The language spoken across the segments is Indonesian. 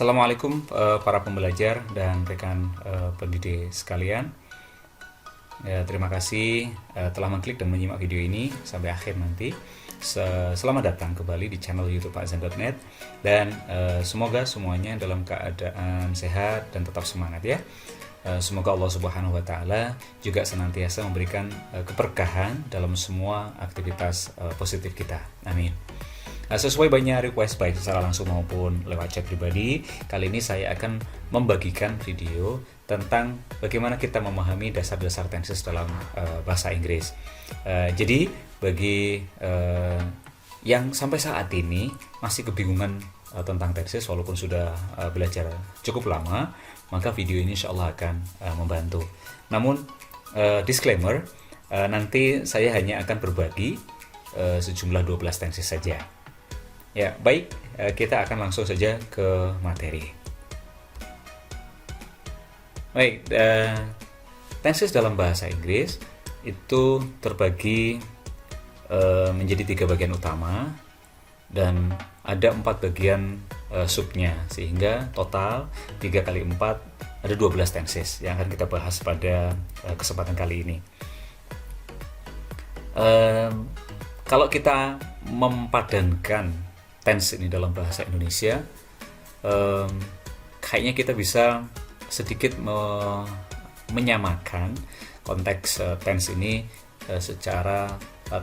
Assalamualaikum para pembelajar dan rekan pendidik sekalian. Terima kasih telah mengklik dan menyimak video ini sampai akhir nanti. Selamat datang kembali di channel YouTube Pak.Zen.net dan semoga semuanya dalam keadaan sehat dan tetap semangat ya. Semoga Allah Subhanahu wa Ta'ala juga senantiasa memberikan keberkahan dalam semua aktivitas positif kita. Amin. Sesuai banyak request baik secara langsung maupun lewat chat pribadi, kali ini saya akan membagikan video tentang bagaimana kita memahami dasar-dasar tenses dalam bahasa Inggris. Jadi bagi yang sampai saat ini masih kebingungan tentang tenses walaupun sudah belajar cukup lama, maka video ini insya Allah akan membantu. Namun disclaimer, nanti saya hanya akan berbagi sejumlah 12 tenses saja. Ya, baik, kita akan langsung saja ke materi. Baik, tenses dalam bahasa Inggris itu terbagi menjadi 3 bagian utama dan ada 4 bagian subnya, sehingga total 3 kali 4 ada 12 tenses yang akan kita bahas pada kesempatan kali ini. Kalau kita mempadankan tense ini dalam bahasa Indonesia, kayaknya kita bisa sedikit menyamakan konteks tense ini secara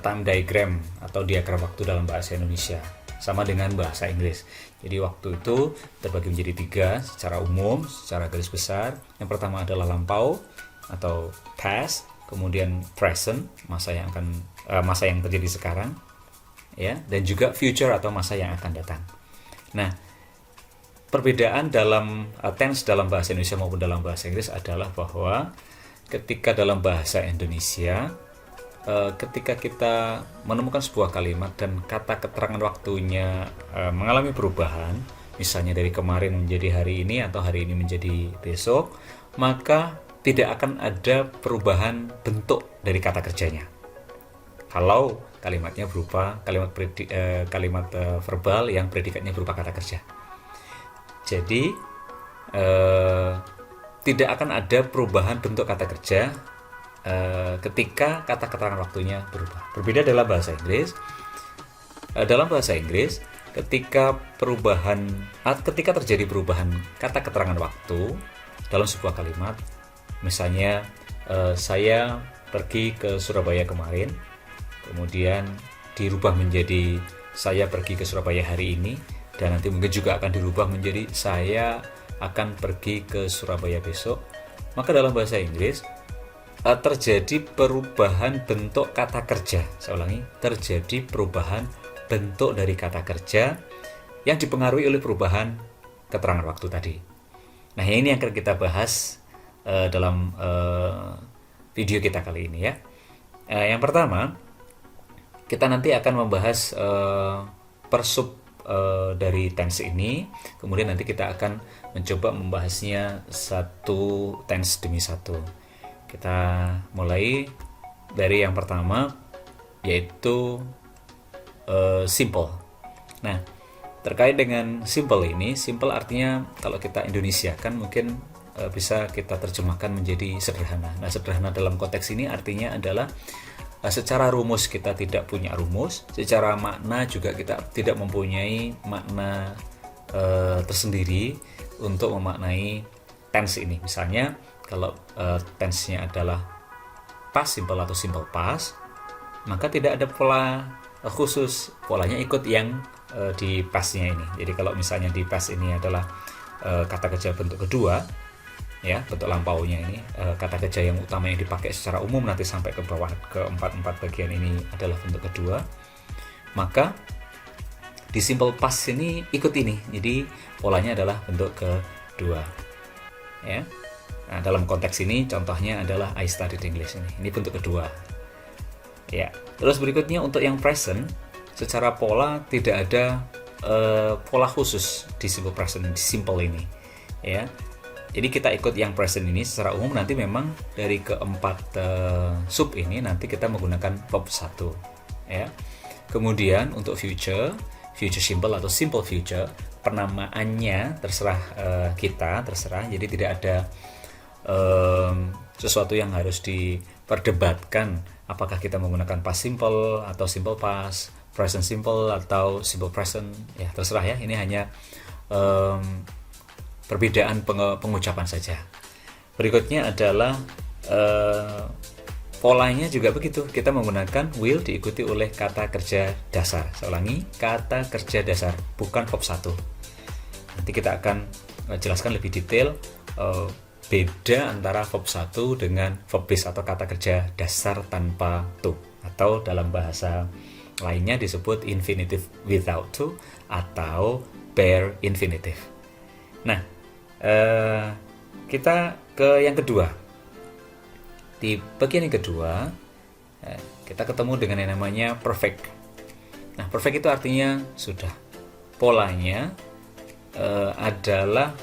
time diagram atau diagram waktu dalam bahasa Indonesia sama dengan bahasa Inggris. Jadi waktu itu terbagi menjadi 3 secara umum, secara garis besar. Yang pertama adalah lampau atau past, kemudian present, masa yang terjadi sekarang, ya, dan juga future atau masa yang akan datang. Nah, perbedaan dalam tense dalam bahasa Indonesia maupun dalam bahasa Inggris adalah bahwa ketika dalam bahasa Indonesia, ketika kita menemukan sebuah kalimat dan kata keterangan waktunya mengalami perubahan, misalnya dari kemarin menjadi hari ini atau hari ini menjadi besok, maka tidak akan ada perubahan bentuk dari kata kerjanya. Kalau kalimatnya berupa kalimat verbal yang predikatnya berupa kata kerja. Jadi tidak akan ada perubahan bentuk kata kerja ketika kata keterangan waktunya berubah. Berbeda dalam bahasa Inggris. Dalam bahasa Inggris, ketika terjadi perubahan kata keterangan waktu dalam sebuah kalimat, misalnya saya pergi ke Surabaya kemarin, kemudian dirubah menjadi saya pergi ke Surabaya hari ini, dan nanti mungkin juga akan dirubah menjadi saya akan pergi ke Surabaya besok. Maka dalam bahasa Inggris terjadi perubahan bentuk kata kerja. Saya ulangi, terjadi perubahan bentuk dari kata kerja yang dipengaruhi oleh perubahan keterangan waktu tadi. Nah, ini yang akan kita bahas dalam video kita kali ini ya. Yang pertama, kita nanti akan membahas per sub dari tense ini, kemudian nanti kita akan mencoba membahasnya satu tense demi satu. Kita mulai dari yang pertama, yaitu simple. Nah, terkait dengan simple ini, simple artinya kalau kita Indonesiakan mungkin bisa kita terjemahkan menjadi sederhana. Nah, sederhana dalam konteks ini artinya adalah secara rumus kita tidak punya rumus, secara makna juga kita tidak mempunyai makna tersendiri untuk memaknai tense ini. Misalnya kalau tense-nya adalah past simple atau simple past, maka tidak ada pola khusus, polanya ikut yang di past-nya ini. Jadi kalau misalnya di past ini adalah kata kerja bentuk kedua, ya, bentuk lampaunya ini, kata kerja yang utama yang dipakai secara umum nanti sampai ke bawah ke 4 bagian ini adalah bentuk kedua, maka di simple past ini ikut ini, jadi polanya adalah bentuk kedua, ya. Nah, dalam konteks ini contohnya adalah I studied English, ini bentuk kedua, ya. Terus berikutnya untuk yang present, secara pola tidak ada pola khusus di simple present, di simple ini, ya. Jadi kita ikut yang present ini secara umum. Nanti memang dari keempat sub ini nanti kita menggunakan verb 1, ya. Kemudian untuk future simple atau simple future, penamaannya terserah kita, terserah. Jadi tidak ada sesuatu yang harus diperdebatkan, apakah kita menggunakan past simple atau simple past, present simple atau simple present, ya terserah ya. Ini hanya perbedaan pengucapan saja. Berikutnya adalah polanya juga begitu. Kita menggunakan will diikuti oleh kata kerja dasar. Saya ulangi, kata kerja dasar, bukan verb 1. Nanti kita akan jelaskan lebih detail beda antara verb 1 dengan verb base atau kata kerja dasar tanpa to, atau dalam bahasa lainnya disebut infinitive without to atau bare infinitive. Nah, kita ke yang kedua. Di bagian yang kedua, kita ketemu dengan yang namanya perfect. Nah, perfect itu artinya sudah. Polanya adalah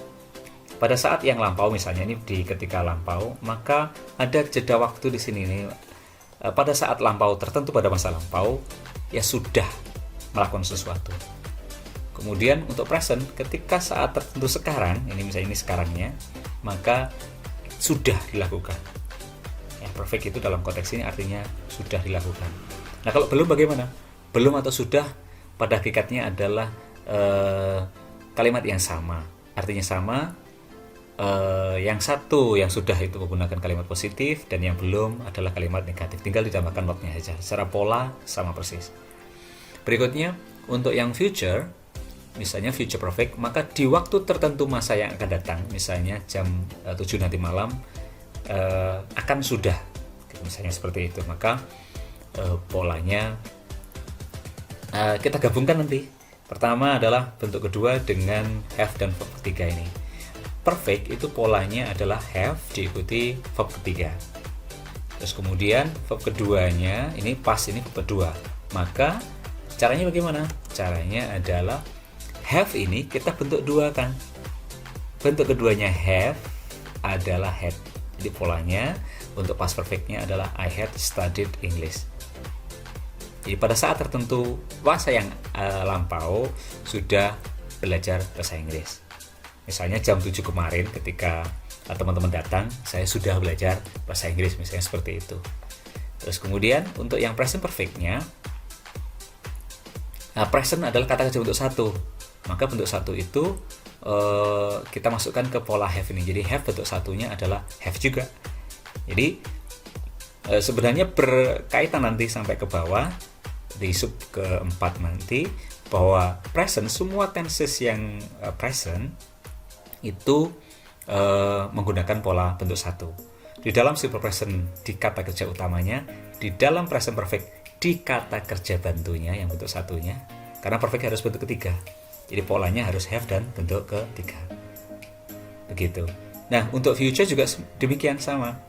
pada saat yang lampau, misalnya ini di ketika lampau, maka ada jeda waktu di sini nih. Pada saat lampau tertentu, pada masa lampau, ya sudah melakukan sesuatu. Kemudian untuk present, ketika saat tertentu sekarang, ini misalnya ini sekarangnya, maka sudah dilakukan. Ya, perfect itu dalam konteks ini artinya sudah dilakukan. Nah, kalau belum bagaimana? Belum atau sudah pada hakikatnya adalah kalimat yang sama. Artinya sama. Yang satu yang sudah itu menggunakan kalimat positif dan yang belum adalah kalimat negatif. Tinggal ditambahkan not-nya saja. Secara pola sama persis. Berikutnya untuk yang future, misalnya future perfect, maka di waktu tertentu masa yang akan datang, misalnya jam 7 nanti malam, akan sudah, misalnya seperti itu. Maka polanya kita gabungkan nanti. Pertama adalah bentuk kedua dengan have dan verb ketiga ini. Perfect itu polanya adalah have diikuti verb ketiga. Terus kemudian verb keduanya ini past, ini verb kedua. Maka caranya bagaimana? Caranya adalah have ini kita bentuk dua kan. Bentuk keduanya have adalah had. Jadi polanya untuk past perfectnya adalah I had studied English. Jadi pada saat tertentu masa yang lampau sudah belajar bahasa Inggris. Misalnya jam 7 kemarin ketika teman-teman datang, saya sudah belajar bahasa Inggris, misalnya seperti itu. Terus kemudian untuk yang present perfectnya, present adalah kata kerja bentuk satu. Maka bentuk satu itu kita masukkan ke pola have ini. Jadi have bentuk satunya adalah have juga. Jadi sebenarnya berkaitan nanti sampai ke bawah di sub keempat nanti, bahwa present, semua tenses yang present itu menggunakan pola bentuk satu. Di dalam simple present di kata kerja utamanya, di dalam present perfect di kata kerja bantunya yang bentuk satunya, karena perfect harus bentuk ketiga. Jadi polanya harus have dan bentuk ketiga. Begitu. Nah, untuk future juga demikian sama.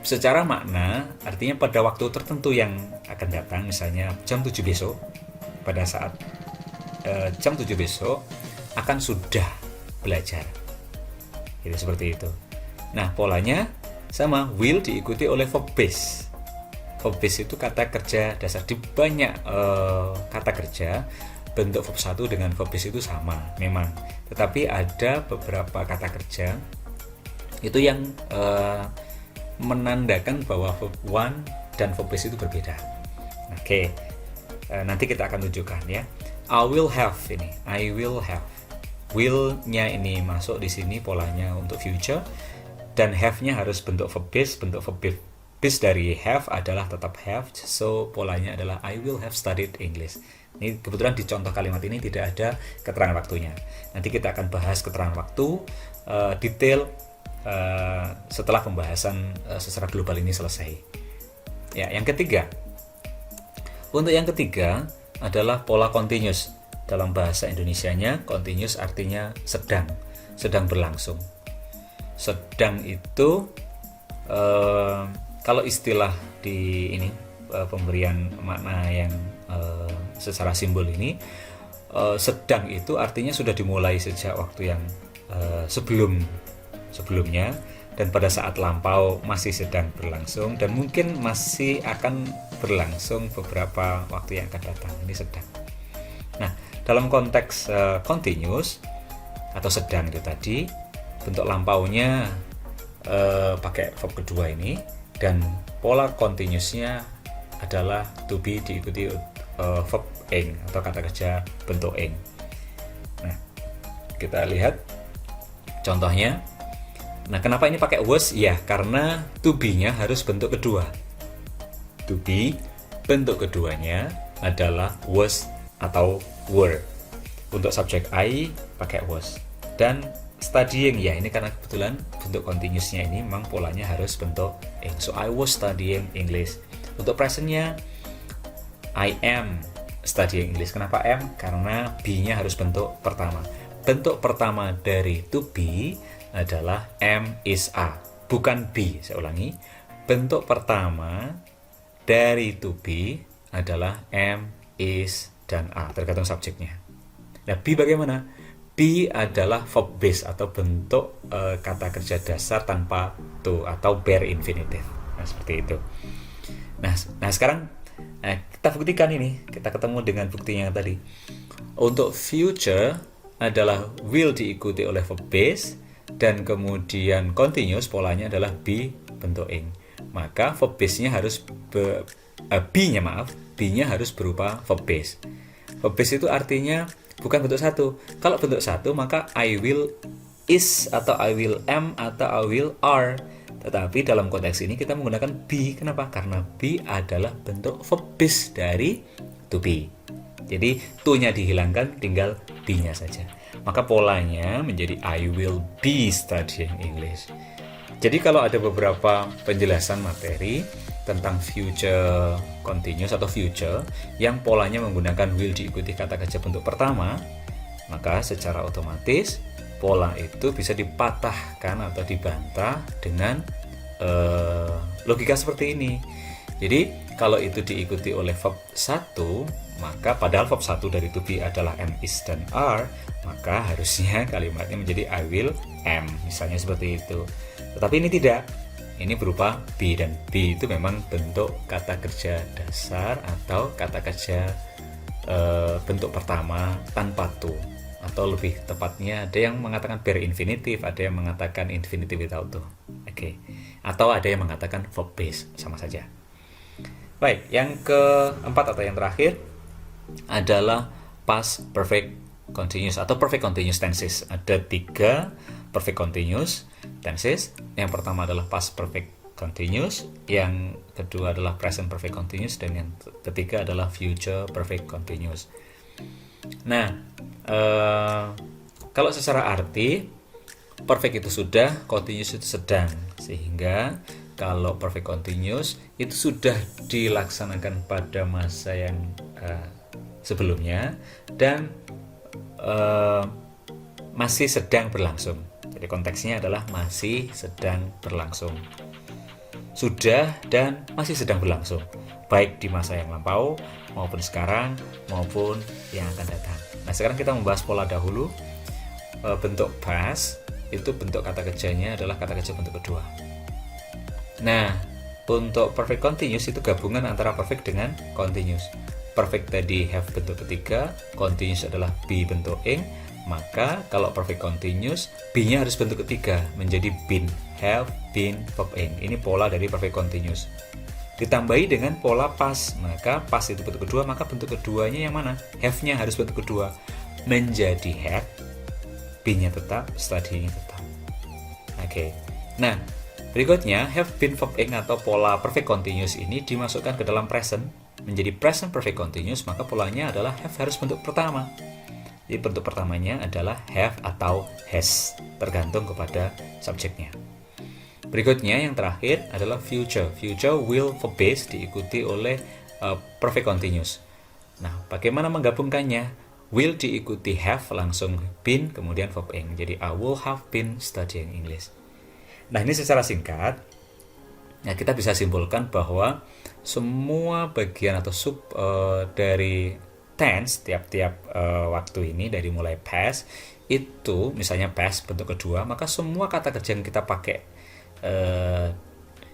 Secara makna, artinya pada waktu tertentu yang akan datang, misalnya jam 7 besok, pada saat jam 7 besok akan sudah belajar. Jadi seperti itu. Nah, polanya sama, will diikuti oleh verb base. Verb base itu kata kerja dasar. Di banyak kata kerja, bentuk verb 1 dengan verb base itu sama memang. Tetapi ada beberapa kata kerja itu yang menandakan bahwa verb 1 dan verb base itu berbeda. Oke. Nanti kita akan tunjukkan ya. I will have ini. I will have. Will-nya ini masuk di sini polanya untuk future, dan have-nya harus bentuk verb base. Bentuk verb base dari have adalah tetap have. So polanya adalah I will have studied English. Ini kebetulan di contoh kalimat ini tidak ada keterangan waktunya. Nanti kita akan bahas keterangan waktu detail setelah pembahasan secara global ini selesai. Ya, yang ketiga. Untuk yang ketiga adalah pola continuous. Dalam bahasa Indonesianya, continuous artinya sedang berlangsung. Sedang itu kalau istilah di ini pemberian makna yang secara simbol ini, sedang itu artinya sudah dimulai sejak waktu yang sebelumnya, dan pada saat lampau masih sedang berlangsung, dan mungkin masih akan berlangsung beberapa waktu yang akan datang. Ini sedang. Nah, Dalam konteks continuous atau sedang itu tadi, bentuk lampaunya pakai verb kedua ini, dan pola continuousnya adalah to be diikuti verb ing atau kata kerja bentuk ing. Nah, kita lihat contohnya. Nah, kenapa ini pakai was? Ya, karena to be-nya harus bentuk kedua. To be, bentuk keduanya adalah was atau were. Untuk subjek I pakai was. Dan studying, ya ini karena kebetulan bentuk continuousnya ini memang polanya harus bentuk ing. So, I was studying English. Untuk presentnya, I am studying English. Kenapa am? Karena be-nya harus bentuk pertama. Bentuk pertama dari to be adalah am, is, are, bukan be. Saya ulangi, bentuk pertama dari to be adalah am, is, dan are, tergantung subjeknya. Nah, be bagaimana? Be adalah verb base atau bentuk kata kerja dasar tanpa to atau bare infinitive. Nah, seperti itu. Nah sekarang kita buktikan ini. Kita ketemu dengan buktinya tadi. Untuk future adalah will diikuti oleh verb base, dan kemudian continuous polanya adalah be bentuk ing. Maka verb base-nya harus be-nya harus berupa verb base. Verb base itu artinya bukan bentuk satu. Kalau bentuk satu maka I will is atau I will am atau I will are. Tetapi dalam konteks ini kita menggunakan be. Kenapa? Karena be adalah bentuk verb base dari to be. Jadi to-nya dihilangkan, tinggal be-nya saja. Maka polanya menjadi I will be studying English. Jadi kalau ada beberapa penjelasan materi tentang future continuous atau future yang polanya menggunakan will diikuti kata kerja bentuk pertama, maka secara otomatis pola itu bisa dipatahkan atau dibantah dengan logika seperti ini. Jadi kalau itu diikuti oleh verb 1, maka padahal verb 1 dari to be adalah am, is, dan are, maka harusnya kalimatnya menjadi I will am, misalnya seperti itu. Tetapi ini tidak, ini berupa be, dan be itu memang bentuk kata kerja dasar atau kata kerja bentuk pertama tanpa to, atau lebih tepatnya ada yang mengatakan bare infinitive, ada yang mengatakan infinitive without to. Oke. Atau ada yang mengatakan verb base, sama saja. Baik, yang keempat atau yang terakhir adalah past perfect continuous atau perfect continuous tenses. Ada 3 perfect continuous tenses. Yang pertama adalah past perfect continuous, yang kedua adalah present perfect continuous, dan yang ketiga adalah future perfect continuous. Nah, kalau secara arti perfect itu sudah, continuous itu sedang, sehingga kalau perfect continuous itu sudah dilaksanakan pada masa yang sebelumnya dan masih sedang berlangsung. Jadi konteksnya adalah masih sedang berlangsung. Sudah dan masih sedang berlangsung, baik di masa yang lampau maupun sekarang maupun yang akan datang. Nah, sekarang kita membahas pola dahulu. Bentuk past itu bentuk kata kerjanya adalah kata kerja bentuk kedua. Nah, untuk perfect continuous itu gabungan antara perfect dengan continuous. Perfect tadi have bentuk ketiga, continuous adalah be bentuk ing, maka kalau perfect continuous be-nya harus bentuk ketiga menjadi been, have been verb ing. Ini pola dari perfect continuous. Ditambahi dengan pola past, maka past itu bentuk kedua, maka bentuk keduanya yang mana? Have-nya harus bentuk kedua menjadi have, be-nya tetap, studying-nya tetap. Oke. Nah, berikutnya have been verb ing atau pola perfect continuous ini dimasukkan ke dalam present menjadi present perfect continuous, maka polanya adalah have harus bentuk pertama. Jadi bentuk pertamanya adalah have atau has, tergantung kepada subjeknya. Berikutnya yang terakhir adalah future. Future will verb base diikuti oleh perfect continuous. Nah, bagaimana menggabungkannya? Will diikuti have langsung been kemudian verb ing. Jadi I will have been studying English. Nah, ini secara singkat kita bisa simpulkan bahwa semua bagian atau sub dari tense tiap-tiap waktu ini, dari mulai past itu misalnya past bentuk kedua, maka semua kata kerja yang kita pakai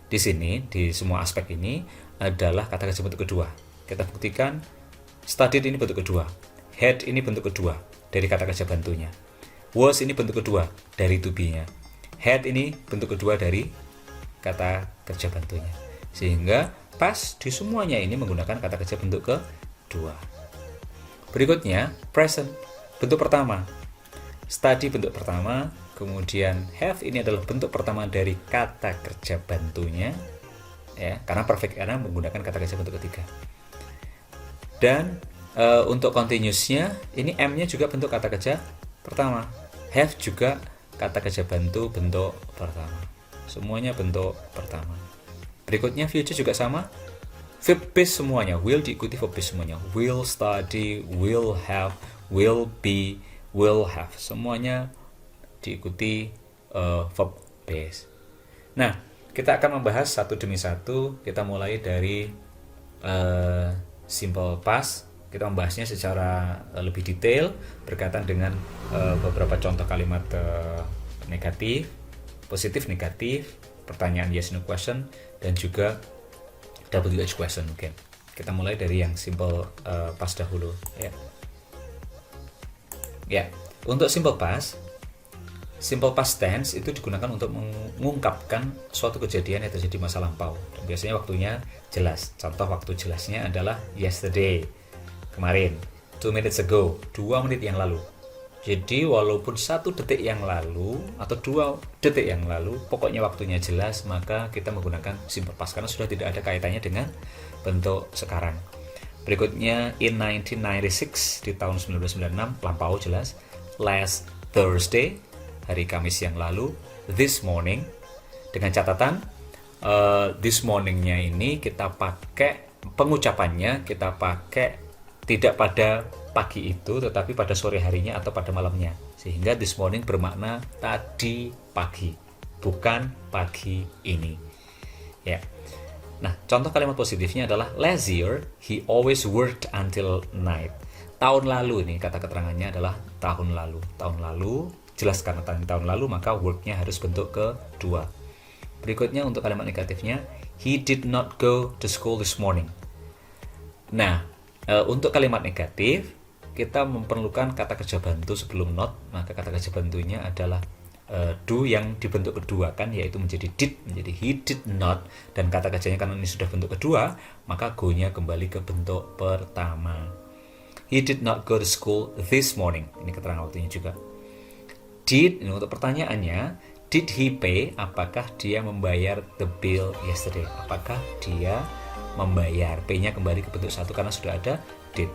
di sini di semua aspek ini adalah kata kerja bentuk kedua. Kita buktikan studied ini bentuk kedua, Had ini bentuk kedua dari kata kerja bantunya. Was ini bentuk kedua dari to be-nya. Had ini bentuk kedua dari kata kerja bantunya. Sehingga past di semuanya ini menggunakan kata kerja bentuk kedua. Berikutnya, present bentuk pertama. Study bentuk pertama, kemudian have ini adalah bentuk pertama dari kata kerja bantunya. Ya, karena perfect karena menggunakan kata kerja bentuk ketiga. Dan untuk continuousnya ini M-nya juga bentuk kata kerja pertama. Have juga kata kerja bantu bentuk pertama. Semuanya bentuk pertama. Berikutnya future juga sama. Verb base semuanya, will diikuti verb base semuanya. Will study, will have, will be, will have. Semuanya diikuti verb base. Nah, kita akan membahas satu demi satu. Kita mulai dari simple past. Kita membahasnya secara lebih detail berkaitan dengan beberapa contoh kalimat negatif, positif, negatif, pertanyaan yes no question, dan juga WH question mungkin. Kita mulai dari yang simple past dahulu ya. Ya, untuk simple past tense itu digunakan untuk mengungkapkan suatu kejadian yang terjadi masa lampau. Dan biasanya waktunya jelas. Contoh waktu jelasnya adalah yesterday, kemarin, 2 minutes ago, 2 menit yang lalu. Jadi walaupun 1 detik yang lalu atau 2 detik yang lalu, pokoknya waktunya jelas, maka kita menggunakan simple past karena sudah tidak ada kaitannya dengan bentuk sekarang. Berikutnya, in 1996, di tahun 1996, lampau jelas. Last Thursday, hari Kamis yang lalu. This morning, dengan catatan this morning-nya ini kita pakai pengucapannya, kita pakai tidak pada pagi itu tetapi pada sore harinya atau pada malamnya, sehingga this morning bermakna tadi pagi, bukan pagi ini ya. Nah, contoh kalimat positifnya adalah last year he always worked until night. Tahun lalu, ini kata keterangannya adalah tahun lalu, jelas karena tahun lalu maka worknya harus bentuk kedua. Berikutnya untuk kalimat negatifnya, he did not go to school this morning. Nah, untuk kalimat negatif kita memerlukan kata kerja bantu sebelum not, maka kata kerja bantunya adalah do yang dibentuk kedua kan, yaitu menjadi did, menjadi he did not, dan kata kerjanya karena ini sudah bentuk kedua maka go-nya kembali ke bentuk pertama. He did not go to school this morning, ini keterangan waktunya juga. Did, ini untuk pertanyaannya, did he pay, apakah dia membayar the bill yesterday, apakah dia membayar, P-nya kembali ke bentuk satu karena sudah ada did.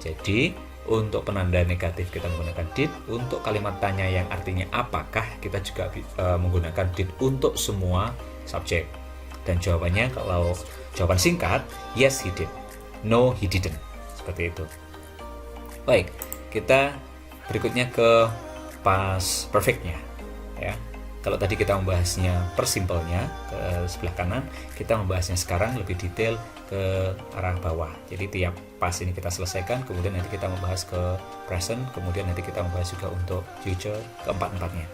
Jadi untuk penanda negatif kita menggunakan did, untuk kalimat tanya yang artinya apakah kita juga menggunakan did untuk semua subjek. Dan jawabannya, kalau jawaban singkat, yes he did, no he didn't, seperti itu. Baik, kita berikutnya ke past perfect-nya ya. Kalau tadi kita membahasnya per simple-nya ke sebelah kanan, kita membahasnya sekarang lebih detail ke arah bawah. Jadi tiap past ini kita selesaikan, kemudian nanti kita membahas ke present, kemudian nanti kita membahas juga untuk future, keempat-empatnya.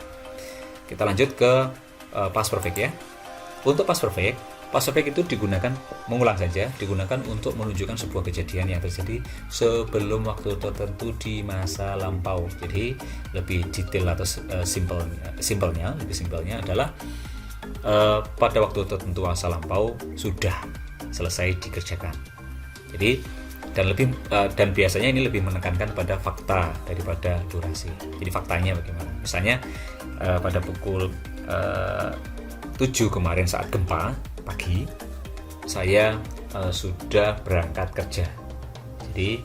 Kita lanjut ke past perfect ya. Untuk past perfect itu digunakan, mengulang saja, digunakan untuk menunjukkan sebuah kejadian yang terjadi sebelum waktu tertentu di masa lampau. Jadi lebih detail atau simpelnya adalah pada waktu tertentu masa lampau sudah selesai dikerjakan. Jadi dan biasanya ini lebih menekankan pada fakta daripada durasi. Jadi faktanya bagaimana? Misalnya pada pukul 7 kemarin saat gempa pagi, saya sudah berangkat kerja. Jadi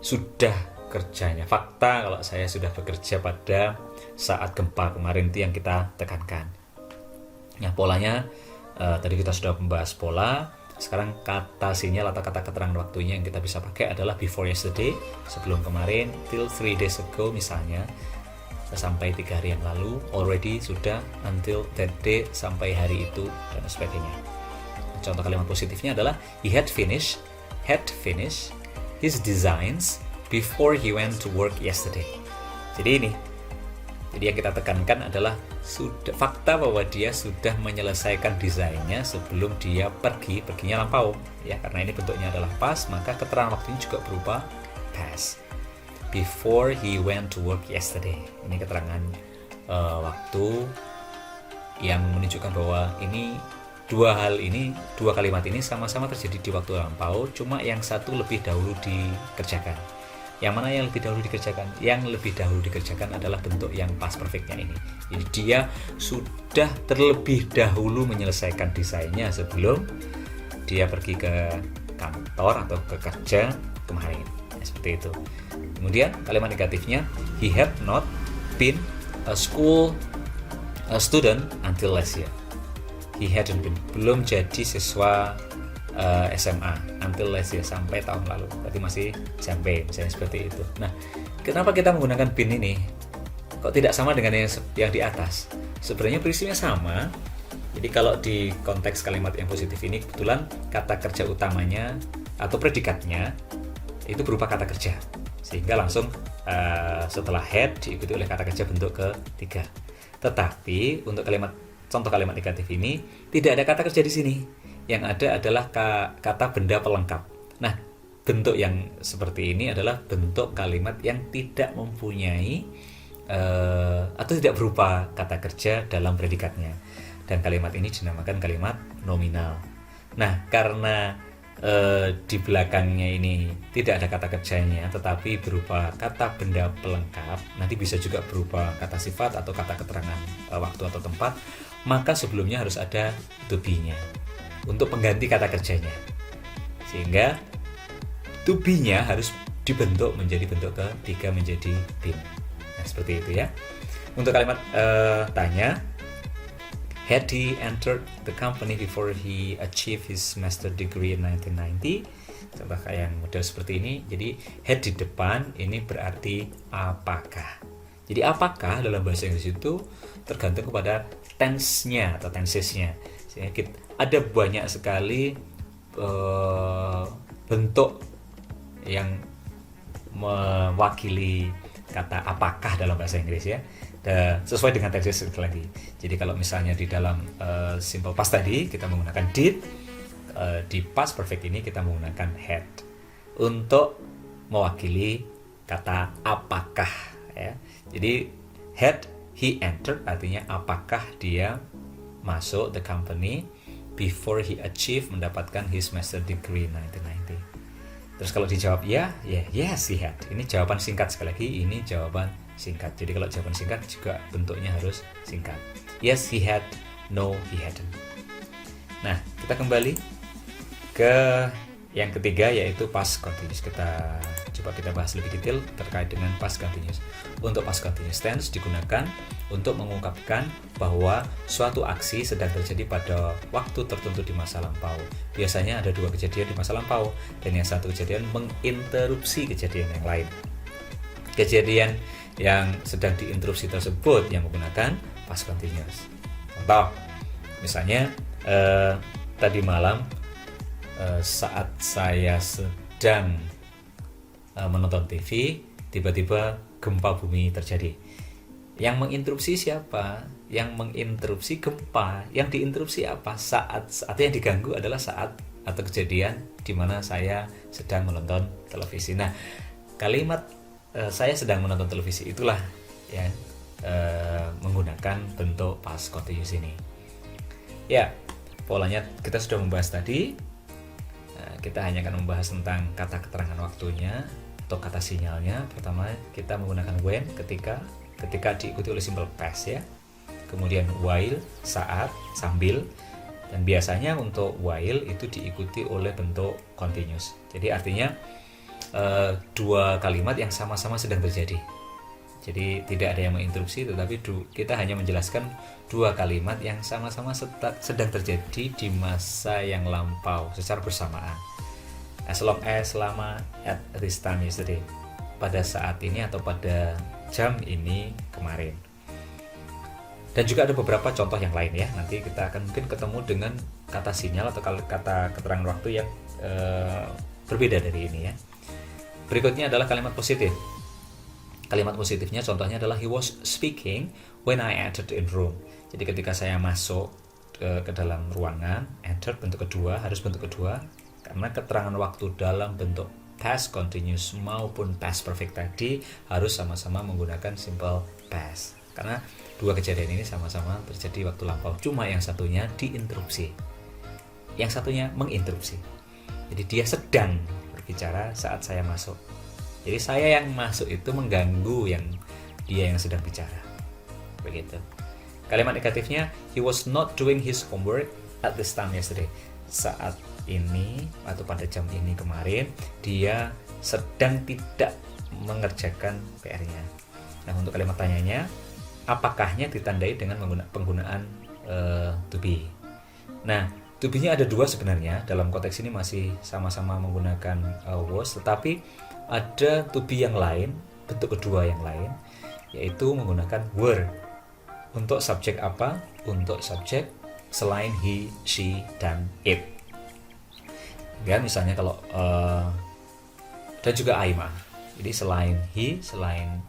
sudah kerjanya, fakta kalau saya sudah bekerja pada saat gempa kemarin, itu yang kita tekankan. Nah, polanya tadi kita sudah membahas pola. Sekarang kata sinyal atau kata keterangan waktunya yang kita bisa pakai adalah before yesterday, sebelum kemarin, till 3 days ago misalnya, sampai 3 hari yang lalu, already sudah, until that day, sampai hari itu, dan sebagainya. Contoh kalimat positifnya adalah he had finished his designs before he went to work yesterday. Jadi yang kita tekankan adalah sudah fakta bahwa dia sudah menyelesaikan desainnya sebelum dia perginya lampau ya, karena ini bentuknya adalah past, maka keterangan waktunya juga berupa past. before he went to work yesterday. Ini keterangan waktu yang menunjukkan bahwa ini dua kalimat ini sama-sama terjadi di waktu lampau, cuma yang satu lebih dahulu dikerjakan. Yang mana yang lebih dahulu dikerjakan? Yang lebih dahulu dikerjakan adalah bentuk yang past perfectnya ini. Jadi dia sudah terlebih dahulu menyelesaikan desainnya sebelum dia pergi ke kantor atau ke kerja kemarin. Seperti itu. Kemudian kalimat negatifnya, he had not been a student until last year. He hadn't been, belum jadi siswa SMA until last year, sampai tahun lalu. Berarti masih SMP, misalnya seperti itu. Nah, kenapa kita menggunakan been ini? Kok tidak sama dengan yang di atas? Sebenarnya prinsipnya sama. Jadi kalau di konteks kalimat yang positif ini, kebetulan kata kerja utamanya atau predikatnya itu berupa kata kerja, sehingga langsung setelah had diikuti oleh kata kerja bentuk ketiga. Tetapi untuk contoh kalimat negatif ini tidak ada kata kerja di sini. Yang ada adalah kata benda pelengkap. Nah, bentuk yang seperti ini adalah bentuk kalimat yang tidak mempunyai atau tidak berupa kata kerja dalam predikatnya. Dan kalimat ini dinamakan kalimat nominal. Nah, karena di belakangnya ini tidak ada kata kerjanya, tetapi berupa kata benda pelengkap, nanti bisa juga berupa kata sifat atau kata keterangan waktu atau tempat, maka sebelumnya harus ada to be-nya untuk pengganti kata kerjanya, sehingga to be-nya harus dibentuk menjadi bentuk ketiga, menjadi been. Nah, seperti itu ya. Untuk kalimat tanya, had he entered the company before he achieved his master degree in 1990? Contoh kayak yang model seperti ini. Jadi had di depan ini berarti apakah. Jadi apakah dalam bahasa Inggris itu tergantung kepada tense-nya atau tenses-nya. Ada banyak sekali bentuk yang mewakili kata apakah dalam bahasa Inggris ya. Sesuai dengan tenses lagi. Jadi kalau misalnya di dalam simple past tadi kita menggunakan did, di past perfect ini kita menggunakan had untuk mewakili kata apakah ya. Jadi had he entered artinya apakah dia masuk the company before he achieved, mendapatkan his master degree 1990. Terus kalau dijawab yes he had. Ini jawaban singkat, sekali lagi ini jawaban singkat. Jadi kalau jawaban singkat juga bentuknya harus singkat. Yes he had, no he hadn't. Nah, kita kembali ke yang ketiga, yaitu past continuous. Kita bahas lebih detail terkait dengan past continuous. Untuk past continuous tense digunakan untuk mengungkapkan bahwa suatu aksi sedang terjadi pada waktu tertentu di masa lampau. Biasanya ada dua kejadian di masa lampau, dan yang satu kejadian menginterupsi kejadian yang lain. Kejadian yang sedang diinterupsi tersebut yang menggunakan past continuous. Contoh, misalnya tadi malam saat saya sedang menonton TV, tiba-tiba gempa bumi terjadi. Yang menginterupsi siapa? Yang menginterupsi gempa. Yang diinterupsi apa? Atau yang diganggu adalah saat atau kejadian di mana saya sedang menonton televisi. Nah, kalimat saya sedang menonton televisi itulah ya menggunakan bentuk past continuous ini. Ya, polanya kita sudah membahas tadi. Kita hanya akan membahas tentang kata keterangan waktunya atau kata sinyalnya. Pertama, kita menggunakan when ketika diikuti oleh simple past ya. Kemudian while saat, sambil, dan biasanya untuk while itu diikuti oleh bentuk continuous. Jadi artinya dua kalimat yang sama-sama sedang terjadi. Jadi tidak ada yang menginterupsi, tetapi kita hanya menjelaskan dua kalimat yang sama-sama sedang terjadi di masa yang lampau secara bersamaan. As long as, selama, at this time yesterday, pada saat ini atau pada jam ini kemarin. Dan juga ada beberapa contoh yang lain ya. Nanti kita akan mungkin ketemu dengan kata sinyal atau kata keterangan waktu yang berbeda dari ini ya. Berikutnya adalah kalimat positif. Kalimat positifnya contohnya adalah he was speaking when I entered in room. Jadi ketika saya masuk ke dalam ruangan, entered bentuk kedua, harus bentuk kedua karena keterangan waktu dalam bentuk past continuous maupun past perfect tadi harus sama-sama menggunakan simple past. Karena dua kejadian ini sama-sama terjadi waktu lampau, cuma yang satunya diinterupsi, yang satunya menginterupsi. Jadi dia sedang berbicara saat saya masuk. Jadi saya yang masuk itu mengganggu dia yang sedang bicara. Begitu. Kalimat negatifnya, he was not doing his homework at this time yesterday. Saat ini atau pada jam ini kemarin dia sedang tidak mengerjakan PR-nya. Nah, untuk kalimat tanyanya, apakahnya ditandai dengan penggunaan to be. Nah, to be-nya ada dua sebenarnya. Dalam konteks ini masih sama-sama menggunakan was, tetapi ada to be yang lain, bentuk kedua yang lain, yaitu menggunakan were. Untuk subjek apa? Untuk subjek selain he, she, dan it. Ya, misalnya kalau dan juga I mah. Jadi selain he, selain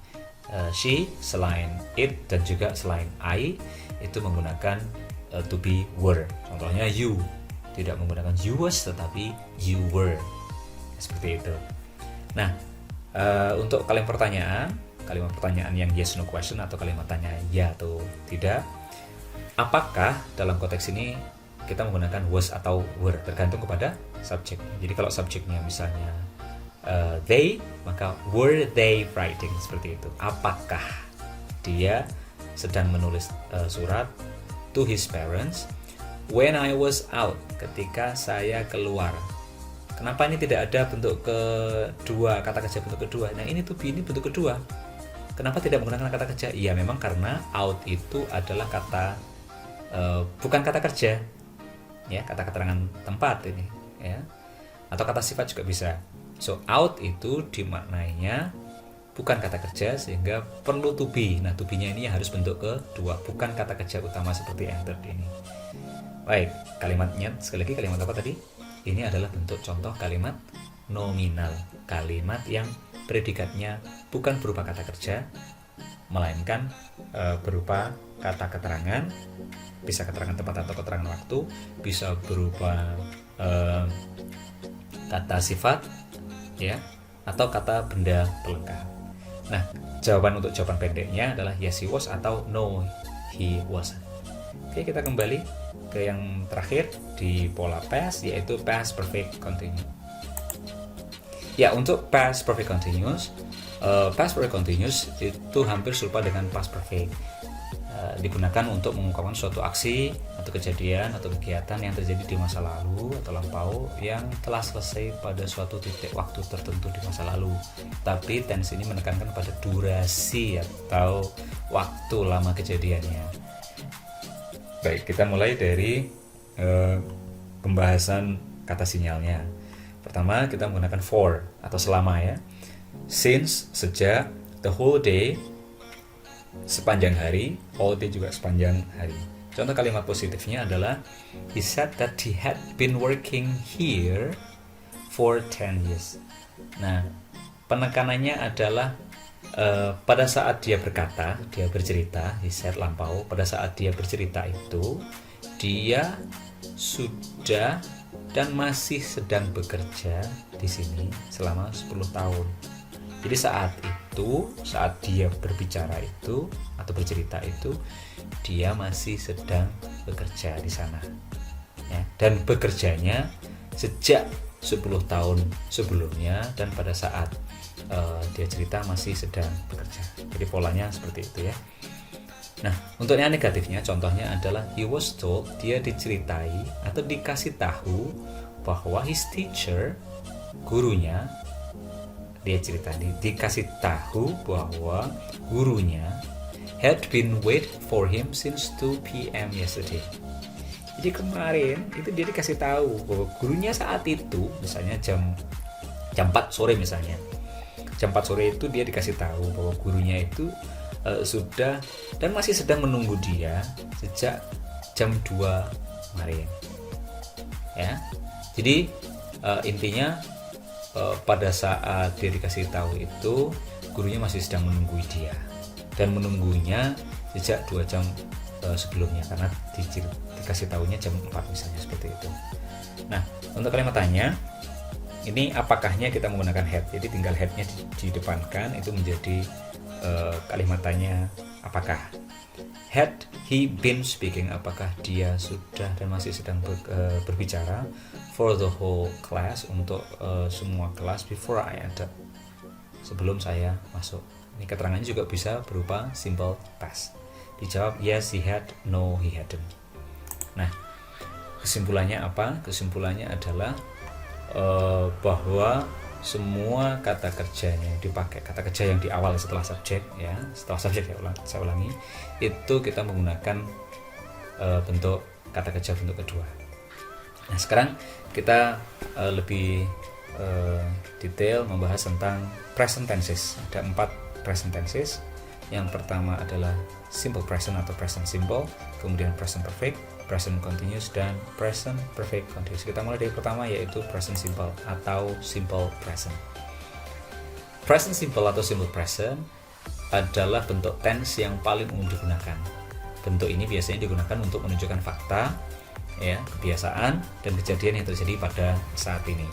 she, selain it, dan juga selain I itu menggunakan to be were. Contohnya you tidak menggunakan you was tetapi you were. Seperti itu. Nah, untuk kalimat pertanyaan yang yes no question atau kalimat tanya ya atau tidak, apakah dalam konteks ini kita menggunakan was atau were, tergantung kepada subjeknya. Jadi kalau subjeknya misalnya they, maka were they writing, seperti itu. Apakah dia sedang menulis surat to his parents when I was out, ketika saya keluar. Kenapa ini tidak ada bentuk kedua, kata kerja bentuk kedua? Nah, ini to be ini bentuk kedua. Kenapa tidak menggunakan kata kerja? Iya, memang karena out itu adalah kata bukan kata kerja, ya, kata keterangan tempat ini, ya, atau kata sifat juga bisa. So out itu dimaknainya bukan kata kerja sehingga perlu to be. Nah, to be-nya ini harus bentuk kedua, bukan kata kerja utama seperti entered ini. Baik, kalimatnya sekali lagi, kalimat apa tadi? Ini adalah bentuk contoh kalimat nominal, kalimat yang predikatnya bukan berupa kata kerja, melainkan berupa kata keterangan, bisa keterangan tempat atau keterangan waktu, bisa berupa kata sifat, ya, atau kata benda pelengkap. Nah, jawaban pendeknya adalah yes he was atau no he wasn't. Oke, kita kembali ke yang terakhir di pola past, yaitu past perfect continuous. Ya, untuk past perfect continuous itu hampir serupa dengan past perfect. Digunakan untuk mengungkapkan suatu aksi atau kejadian atau kegiatan yang terjadi di masa lalu atau lampau yang telah selesai pada suatu titik waktu tertentu di masa lalu. Tapi tense ini menekankan pada durasi atau waktu lama kejadiannya. Baik, kita mulai dari pembahasan kata sinyalnya. Pertama, kita menggunakan for atau selama, ya. Since, sejak, the whole day, sepanjang hari, all day juga sepanjang hari. Contoh kalimat positifnya adalah he said that he had been working here for 10 years. Nah, penekanannya adalah pada saat dia berkata, dia bercerita, he said lampau, pada saat dia bercerita itu dia sudah dan masih sedang bekerja di sini selama 10 tahun. Jadi saat dia berbicara itu atau bercerita itu, dia masih sedang bekerja di sana, ya, dan bekerjanya sejak 10 tahun sebelumnya, dan pada saat dia cerita masih sedang bekerja. Jadi polanya seperti itu, ya. Nah, untuk yang negatifnya, contohnya adalah he was told, dia diceritai atau dikasih tahu bahwa his teacher, gurunya, dia cerita dikasih tahu bahwa gurunya had been wait for him since 2 p.m. yesterday. Jadi kemarin itu dia dikasih tahu bahwa gurunya saat itu, misalnya jam 4 sore misalnya. Jam 4 sore itu dia dikasih tahu bahwa gurunya itu sudah dan masih sedang menunggu dia sejak jam 2 kemarin. Ya. Jadi intinya pada saat dia dikasih tahu itu, gurunya masih sedang menunggu dia dan menunggunya sejak 2 jam sebelumnya, karena dikasih tahunya jam 4 misalnya, seperti itu. Nah, untuk kalimat tanya, Ini apakahnya kita menggunakan had. Jadi tinggal had-nya di depankan, itu menjadi kalimat tanya apakah. Had he been speaking, apakah dia sudah dan masih sedang berbicara, for the whole class, untuk semua kelas, before I entered, sebelum saya masuk. Ini keterangannya juga bisa berupa simple past. Dijawab yes he had, no he hadn't. Nah, kesimpulannya apa? Kesimpulannya adalah bahwa semua kata kerjanya yang dipakai, kata kerja yang di awal setelah subjek, ya, setelah subjek saya ulangi, itu kita menggunakan bentuk kata kerja bentuk kedua. Nah, sekarang kita lebih detail membahas tentang present tenses. Ada 4 present tenses. Yang pertama adalah simple present atau present simple, kemudian present perfect, present continuous, dan present perfect continuous. Kita mulai dari pertama, yaitu present simple atau simple present. Present simple atau simple present adalah bentuk tense yang paling umum digunakan. Bentuk ini biasanya digunakan untuk menunjukkan fakta, ya, kebiasaan dan kejadian yang terjadi pada saat ini.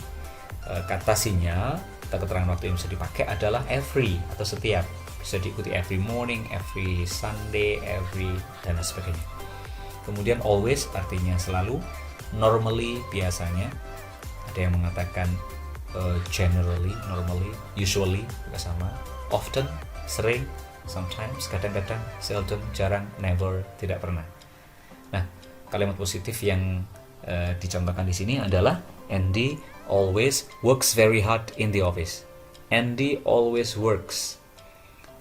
Kata sinyal atau keterangan waktu yang bisa dipakai adalah every atau setiap. Bisa diikuti every morning, every Sunday, every, dan sebagainya. Kemudian always artinya selalu, normally biasanya, ada yang mengatakan generally, normally, usually juga sama, often, sering, sometimes, kadang-kadang, seldom, jarang, never, tidak pernah. Nah, kalimat positif yang dicontohkan di sini adalah Andy always works very hard in the office. Andy always works.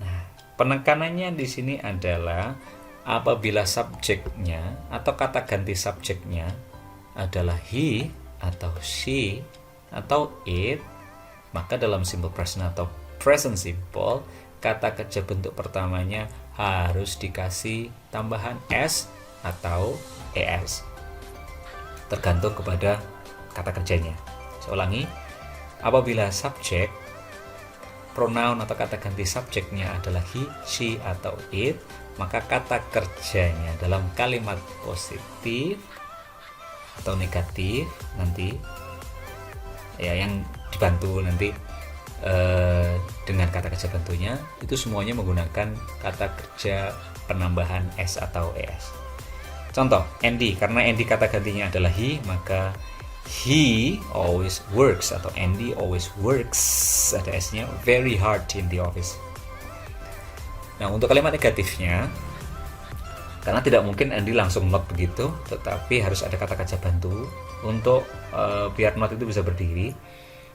Nah, penekanannya di sini adalah apabila subjeknya atau kata ganti subjeknya adalah he atau she atau it, maka dalam simple present atau present simple, kata kerja bentuk pertamanya harus dikasih tambahan s atau es, tergantung kepada kata kerjanya. Saya ulangi, apabila subjek, pronoun atau kata ganti subjeknya adalah he, she, atau it, maka kata kerjanya dalam kalimat positif atau negatif nanti, ya, yang dibantu nanti dengan kata kerja bantunya, itu semuanya menggunakan kata kerja penambahan s atau es. Contoh, Andy, karena Andy kata gantinya adalah he, maka he always works atau Andy always works, ada s-nya, very hard in the office. Nah, untuk kalimat negatifnya, karena tidak mungkin Andy langsung not begitu, tetapi harus ada kata kerja bantu untuk biar not itu bisa berdiri.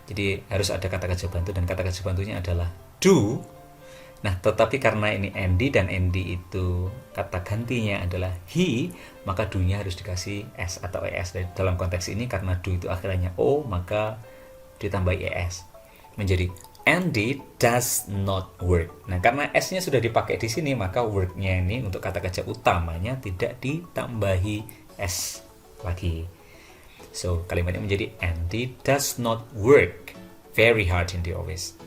Jadi harus ada kata kerja bantu, dan kata kerja bantunya adalah do. Nah, tetapi karena ini Andy dan Andy itu kata gantinya adalah he, maka do-nya harus dikasih s atau es. Dalam konteks ini karena do itu akhirnya o, maka ditambahi es menjadi Andy does not work. Nah, karena s-nya sudah dipakai di sini, maka work-nya ini untuk kata kerja utamanya tidak ditambahi s lagi. So, kalimatnya menjadi Andy does not work very hard in the office.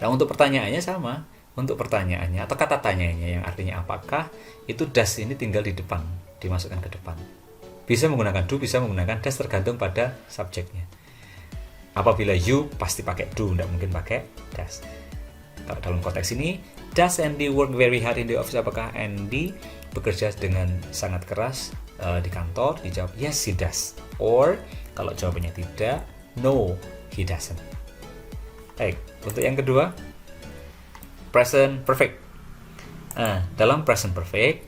Nah, untuk pertanyaannya sama. Untuk pertanyaannya atau kata tanyanya yang artinya apakah, itu does ini tinggal di depan, dimasukkan ke depan. Bisa menggunakan do, bisa menggunakan does, tergantung pada subjeknya. Apabila you pasti pakai do, tidak mungkin pakai does. Kalau dalam konteks ini, does Andy work very hard in the office? Apakah Andy bekerja dengan sangat keras di kantor? Dijawab yes he does. Or kalau jawabannya tidak, no he doesn't. Baik, untuk yang kedua, present perfect. Nah, dalam present perfect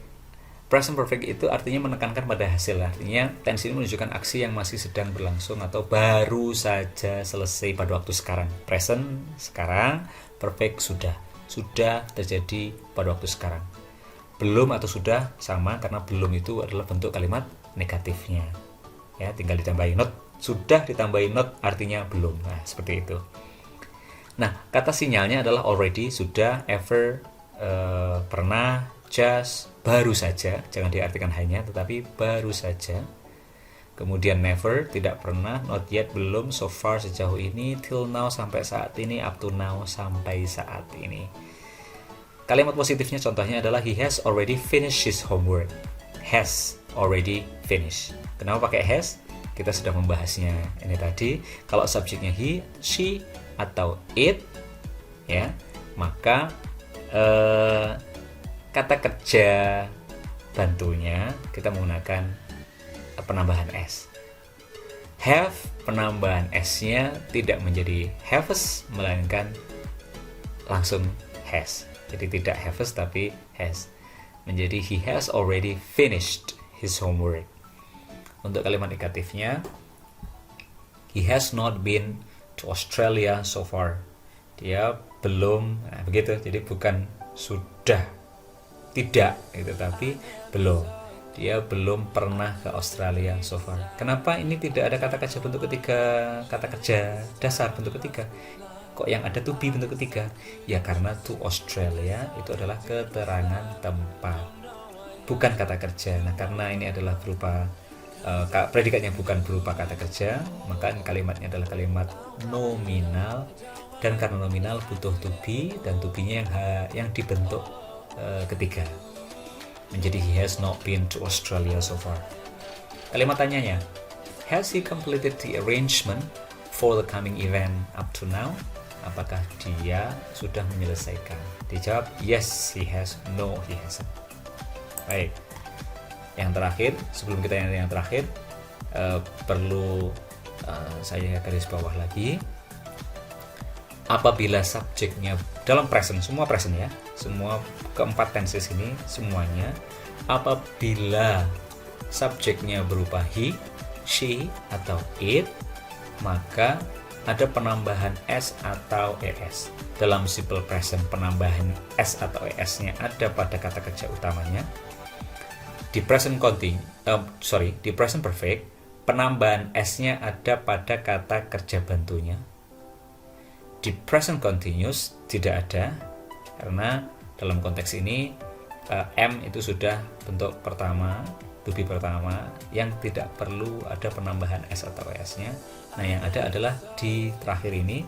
itu artinya menekankan pada hasil. Artinya tense ini menunjukkan aksi yang masih sedang berlangsung atau baru saja selesai pada waktu sekarang. Present sekarang, perfect sudah terjadi pada waktu sekarang. Belum atau sudah sama, karena belum itu adalah bentuk kalimat negatifnya. Ya, tinggal ditambahi not. Sudah ditambahi not artinya belum. Nah, seperti itu. Nah, kata sinyalnya adalah already, sudah, ever, pernah, just, baru saja. Jangan diartikan hanya, tetapi baru saja. Kemudian never, tidak pernah, not yet, belum, so far, sejauh ini, till now, sampai saat ini, up to now, sampai saat ini. Kalimat positifnya contohnya adalah he has already finished his homework. Has already finished. Kenapa pakai has? kita sudah membahasnya ini tadi. Kalau subjeknya he, she, atau it, ya, maka kata kerja bantunya kita menggunakan penambahan s. Have, penambahan s-nya tidak menjadi haves, melainkan langsung has. Jadi tidak haves tapi has. Menjadi he has already finished his homework. Untuk kalimat negatifnya, he has not been to Australia so far. Dia belum, nah begitu. Jadi bukan sudah tidak gitu, tapi belum. Dia belum pernah ke Australia so far. Kenapa ini tidak ada kata kerja bentuk ketiga, kata kerja dasar bentuk ketiga? Kok yang ada to be bentuk ketiga? Ya karena to Australia itu adalah keterangan tempat, bukan kata kerja. Nah karena ini adalah berupa predikatnya bukan berupa kata kerja, maka kalimatnya adalah kalimat nominal, dan karena nominal butuh to be, dan to be-nya yang dibentuk ketiga, menjadi he has not been to Australia so far. Kalimat tanyanya, has he completed the arrangement for the coming event up to now? Apakah dia sudah menyelesaikan? Dijawab yes he has, no he hasn't. Baik, yang terakhir, sebelum kita yang terakhir, perlu saya garis bawah lagi. Apabila subjeknya dalam present, semua present ya, semua keempat tenses ini semuanya, apabila subjeknya berupa he, she, atau it, maka ada penambahan s atau es. Dalam simple present, penambahan s atau es-nya ada pada kata kerja utamanya. Di present di present perfect, penambahan s-nya ada pada kata kerja bantunya. Di present continuous tidak ada, karena dalam konteks ini M itu sudah bentuk pertama, to be pertama, yang tidak perlu ada penambahan S atau S-nya. Nah yang ada adalah di terakhir ini,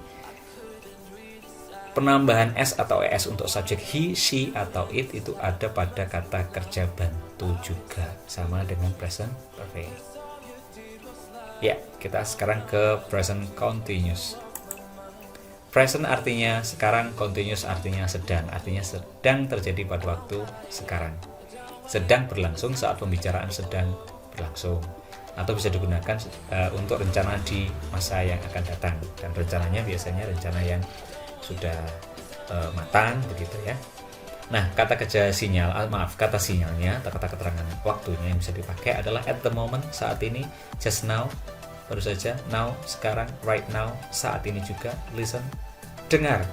penambahan S atau ES untuk subjek he, she, atau it itu ada pada kata kerja bantu juga, sama dengan present perfect. Ya, kita sekarang ke present continuous. Present artinya sekarang, continuous artinya sedang terjadi pada waktu sekarang. Sedang berlangsung saat pembicaraan sedang berlangsung, atau bisa digunakan untuk rencana di masa yang akan datang, dan rencananya biasanya rencana yang sudah matang begitu ya. Nah, kata sinyalnya atau kata keterangan waktunya yang bisa dipakai adalah at the moment, saat ini, just now, baru saja, now, sekarang, right now, saat ini juga, listen, dengar.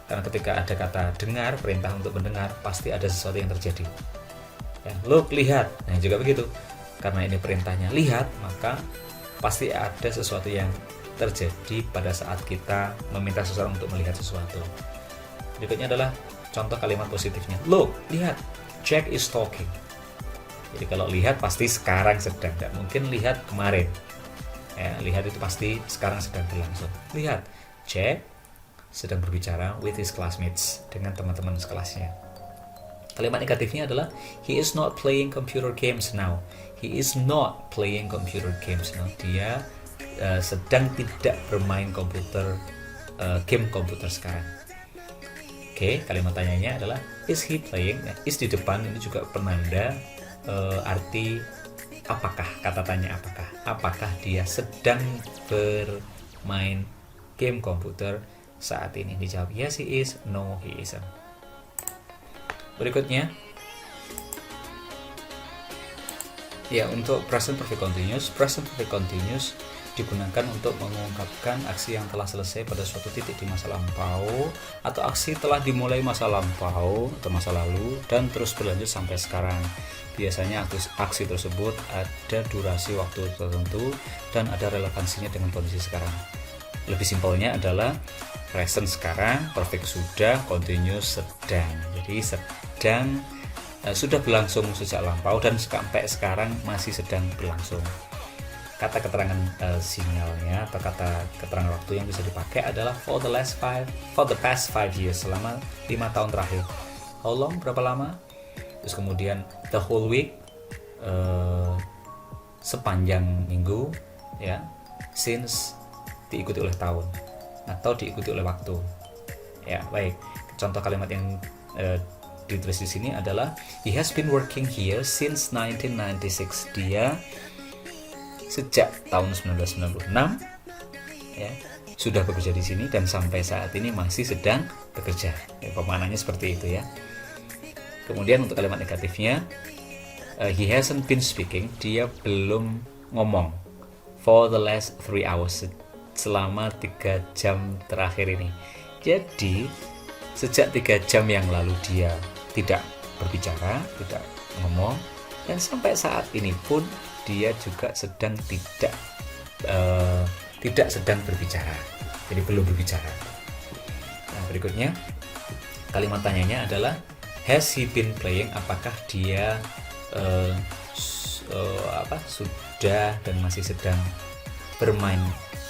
Karena ketika ada kata dengar, perintah untuk mendengar, pasti ada sesuatu yang terjadi. Ya, look, lihat. Nah, juga begitu. Karena ini perintahnya lihat, maka pasti ada sesuatu yang terjadi pada saat kita meminta seseorang untuk melihat sesuatu. Berikutnya adalah contoh kalimat positifnya. Look, lihat, Jack is talking. Jadi kalau lihat pasti sekarang sedang, tidak mungkin lihat kemarin. Ya, lihat itu pasti sekarang sedang berlangsung. Lihat, Jack sedang berbicara with his classmates, dengan teman-teman sekelasnya. Kalimat negatifnya adalah he is not playing computer games now. He is not playing computer games now. Dia sedang tidak bermain game komputer sekarang. Oke, kalimat tanyanya adalah is he playing? Nah, is di depan ini juga penanda arti apakah, kata tanya apakah. Apakah dia sedang bermain game komputer saat ini? Dijawab yes he is, no he isn't. Berikutnya, ya, untuk present perfect continuous digunakan untuk mengungkapkan aksi yang telah selesai pada suatu titik di masa lampau, atau aksi telah dimulai masa lampau atau masa lalu dan terus berlanjut sampai sekarang. Biasanya aksi tersebut ada durasi waktu tertentu dan ada relevansinya dengan kondisi sekarang. Lebih simpelnya adalah present sekarang, perfect sudah, continuous sedang. Jadi sedang sudah berlangsung sejak lampau dan sampai sekarang masih sedang berlangsung. Kata keterangan sinyalnya atau kata keterangan waktu yang bisa dipakai adalah for the past 5 years, selama 5 tahun terakhir. How long, berapa lama? Terus kemudian the whole week, sepanjang minggu. ya, since diikuti oleh tahun atau diikuti oleh waktu. Ya, baik. Contoh kalimat yang ditulis di sini adalah he has been working here since 1996. Dia sejak tahun 1996 ya sudah bekerja di sini dan sampai saat ini masih sedang bekerja. Ya, pemaknanya seperti itu ya. Kemudian untuk kalimat negatifnya, he hasn't been speaking. Dia belum ngomong for the last 3 hours, selama 3 jam terakhir ini. Jadi sejak 3 jam yang lalu dia tidak berbicara, tidak ngomong, dan sampai saat ini pun dia juga sedang tidak sedang berbicara, jadi belum berbicara. Nah, berikutnya kalimat tanyanya adalah has he been playing? Apakah dia sudah dan masih sedang bermain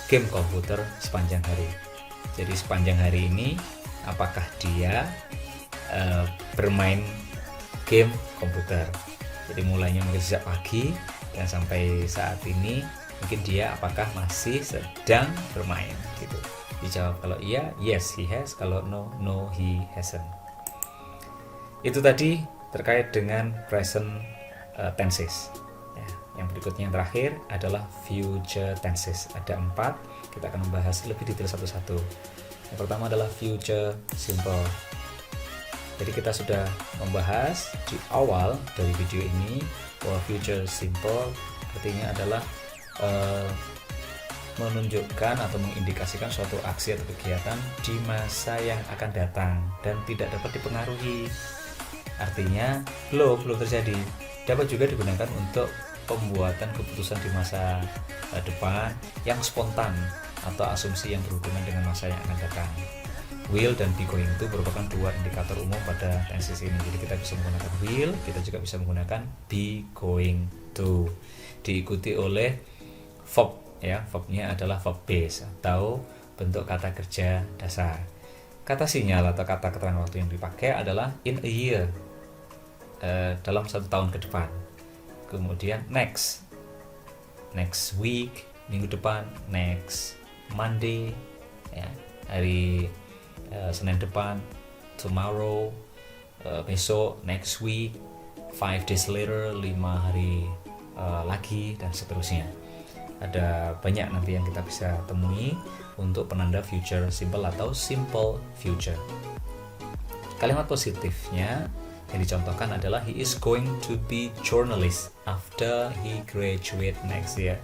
game komputer sepanjang hari? Jadi sepanjang hari ini apakah dia bermain game komputer? Jadi mulainya mungkin sejak pagi dan sampai saat ini mungkin dia apakah masih sedang bermain gitu. Dijawab kalau iya, yes he has. Kalau no, no he hasn't. Itu tadi terkait dengan present tenses ya. Yang berikutnya yang terakhir adalah future tenses. Ada 4, kita akan membahas lebih detail satu-satu. Yang pertama adalah future simple. Jadi kita sudah membahas di awal dari video ini bahwa future simple artinya adalah menunjukkan atau mengindikasikan suatu aksi atau kegiatan di masa yang akan datang dan tidak dapat dipengaruhi. Artinya belum terjadi. Dapat juga digunakan untuk pembuatan keputusan di masa depan yang spontan atau asumsi yang berhubungan dengan masa yang akan datang. Will dan be going to merupakan 2 indikator umum pada tenses ini. Jadi kita bisa menggunakan will, kita juga bisa menggunakan be going to. Diikuti oleh verb ya, verbnya adalah verb base atau bentuk kata kerja dasar. Kata sinyal atau kata keterangan waktu yang dipakai adalah in a year, dalam 1 tahun ke depan. Kemudian next week, minggu depan, next Monday ya, hari Senin depan, tomorrow, besok, next week, 5 days later, 5 hari lagi, dan seterusnya. Ada banyak nanti yang kita bisa temui untuk penanda future simple atau simple future. Kalimat positifnya yang dicontohkan adalah he is going to be journalist after he graduate next year.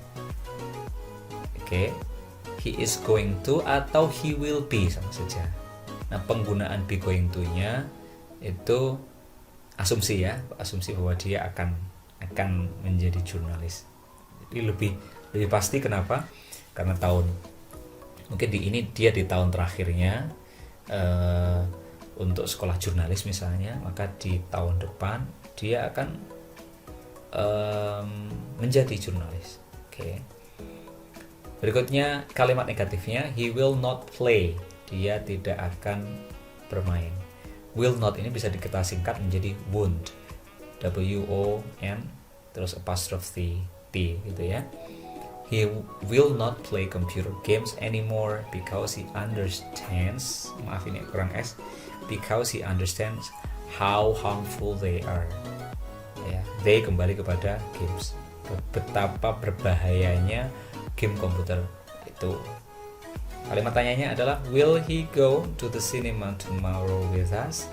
Oke, he is going to atau he will be sama saja. Nah, penggunaan be going to-nya itu asumsi ya, asumsi bahwa dia akan menjadi jurnalis. Jadi lebih pasti. Kenapa? Karena mungkin dia di tahun terakhirnya untuk sekolah jurnalis misalnya, maka di tahun depan dia akan menjadi jurnalis. Oke. Berikutnya kalimat negatifnya, he will not play. Dia tidak akan bermain. Will not ini bisa kita singkat menjadi won't. W-O-N terus apostrophe T gitu ya. He will not play computer games anymore because he understands, maaf ini kurang S, because he understands how harmful they are. Ya, they kembali kepada games. Betapa berbahayanya game komputer itu. Kalimat tanyanya adalah will he go to the cinema tomorrow with us?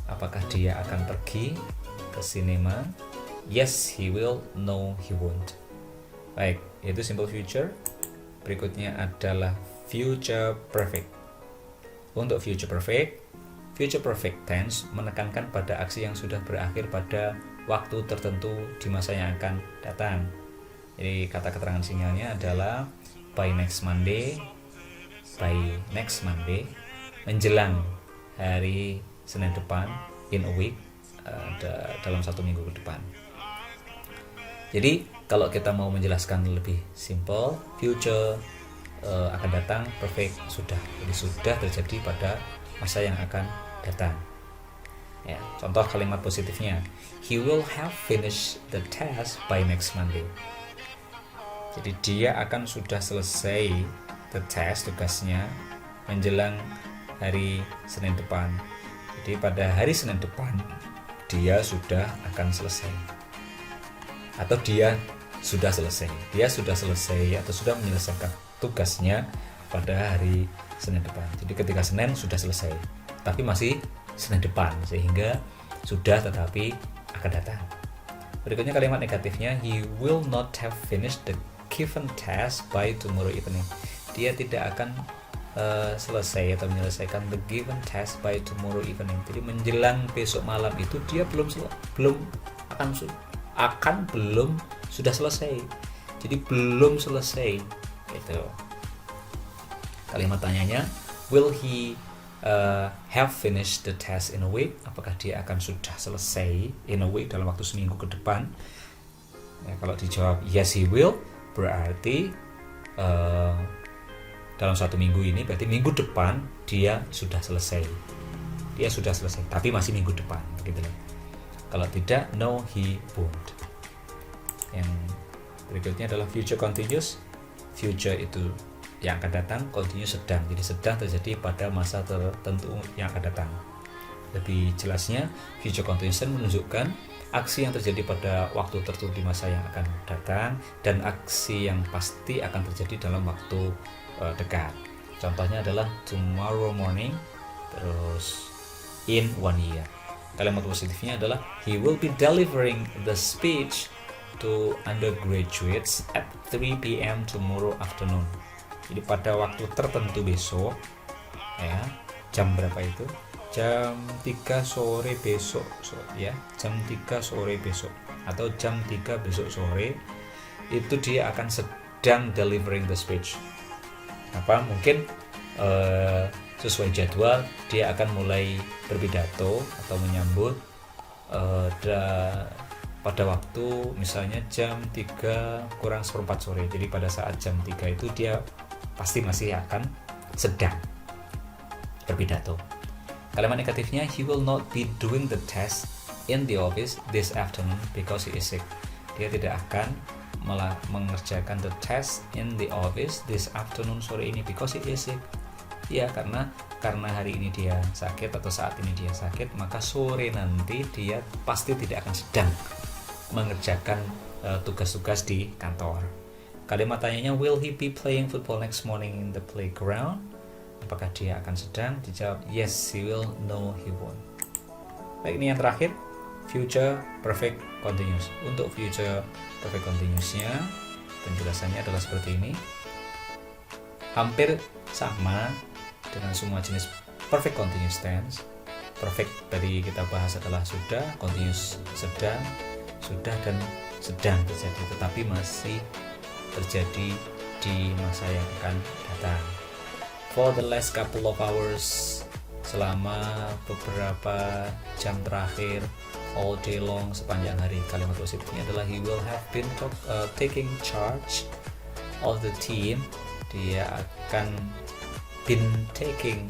Apakah dia akan pergi ke sinema? Yes, he will. No, he won't. Baik, itu simple future. Berikutnya adalah future perfect. Untuk future perfect tense menekankan pada aksi yang sudah berakhir pada waktu tertentu di masa yang akan datang. Jadi kata keterangan sinyalnya adalah by next Monday, menjelang hari Senin depan, in a week, dalam 1 minggu ke depan. Jadi kalau kita mau menjelaskan lebih simple, future akan datang, perfect sudah. Jadi sudah terjadi pada masa yang akan datang. Ya, contoh kalimat positifnya, he will have finished the test by next Monday. Jadi dia akan sudah selesai the test, tugasnya menjelang hari Senin depan. Jadi pada hari Senin depan dia sudah akan selesai, atau dia sudah selesai atau sudah menyelesaikan tugasnya pada hari Senin depan. Jadi ketika Senin sudah selesai, tapi masih Senin depan, sehingga sudah tetapi akan datang. Berikutnya kalimat negatifnya, he will not have finished the given task by tomorrow evening. Dia tidak akan selesai atau menyelesaikan the given task by tomorrow evening. Jadi menjelang besok malam itu dia belum sudah selesai. Jadi belum selesai. Gitu. Kalimat tanyanya, will he have finished the test in a week? Apakah dia akan sudah selesai in a week, dalam waktu seminggu ke depan? Ya, kalau dijawab yes he will, berarti dalam 1 minggu ini, berarti minggu depan dia sudah selesai. Tapi masih minggu depan, begitu. Kalau tidak, no he won't. Yang berikutnya adalah future continuous. Future itu yang akan datang, continuous sedang. Jadi sedang terjadi pada masa tertentu yang akan datang. Lebih jelasnya, future continuous menunjukkan aksi yang terjadi pada waktu tertentu di masa yang akan datang, dan aksi yang pasti akan terjadi dalam waktu dekat. Contohnya adalah tomorrow morning, terus in 1 year. Kalimat positifnya adalah he will be delivering the speech to undergraduates at 3 p.m. tomorrow afternoon. Jadi pada waktu tertentu besok, ya, jam berapa itu? Jam 3 sore besok, ya, jam 3 sore besok atau jam 3 besok sore itu dia akan sedang delivering the speech. Mungkin sesuai jadwal dia akan mulai berpidato atau menyambut pada waktu misalnya jam 3 kurang seperempat sore. Jadi pada saat jam 3 itu dia pasti masih akan sedang berpidato. Kalimat negatifnya, he will not be doing the test in the office this afternoon because he is sick. Dia tidak akan mengerjakan the test in the office this afternoon, sore ini, because he is sick. Ya, karena hari ini dia sakit atau saat ini dia sakit, maka sore nanti dia pasti tidak akan sedang mengerjakan tugas-tugas di kantor. Kalimat tanyanya, will he be playing football next morning in the playground? Apakah dia akan sedang? Dijawab yes he will, no he won't. Baik, ini yang terakhir, future perfect continuous. Untuk future perfect continuousnya penjelasannya adalah seperti ini. Hampir sama dengan semua jenis perfect continuous tense. Perfect tadi kita bahas adalah sudah, continuous sedang, sudah dan sedang terjadi, tetapi masih terjadi di masa yang akan datang. For the last couple of hours, selama beberapa jam terakhir, all day long, sepanjang hari. Kalimat positifnya adalah he will have been taking charge of the team. Dia akan been taking,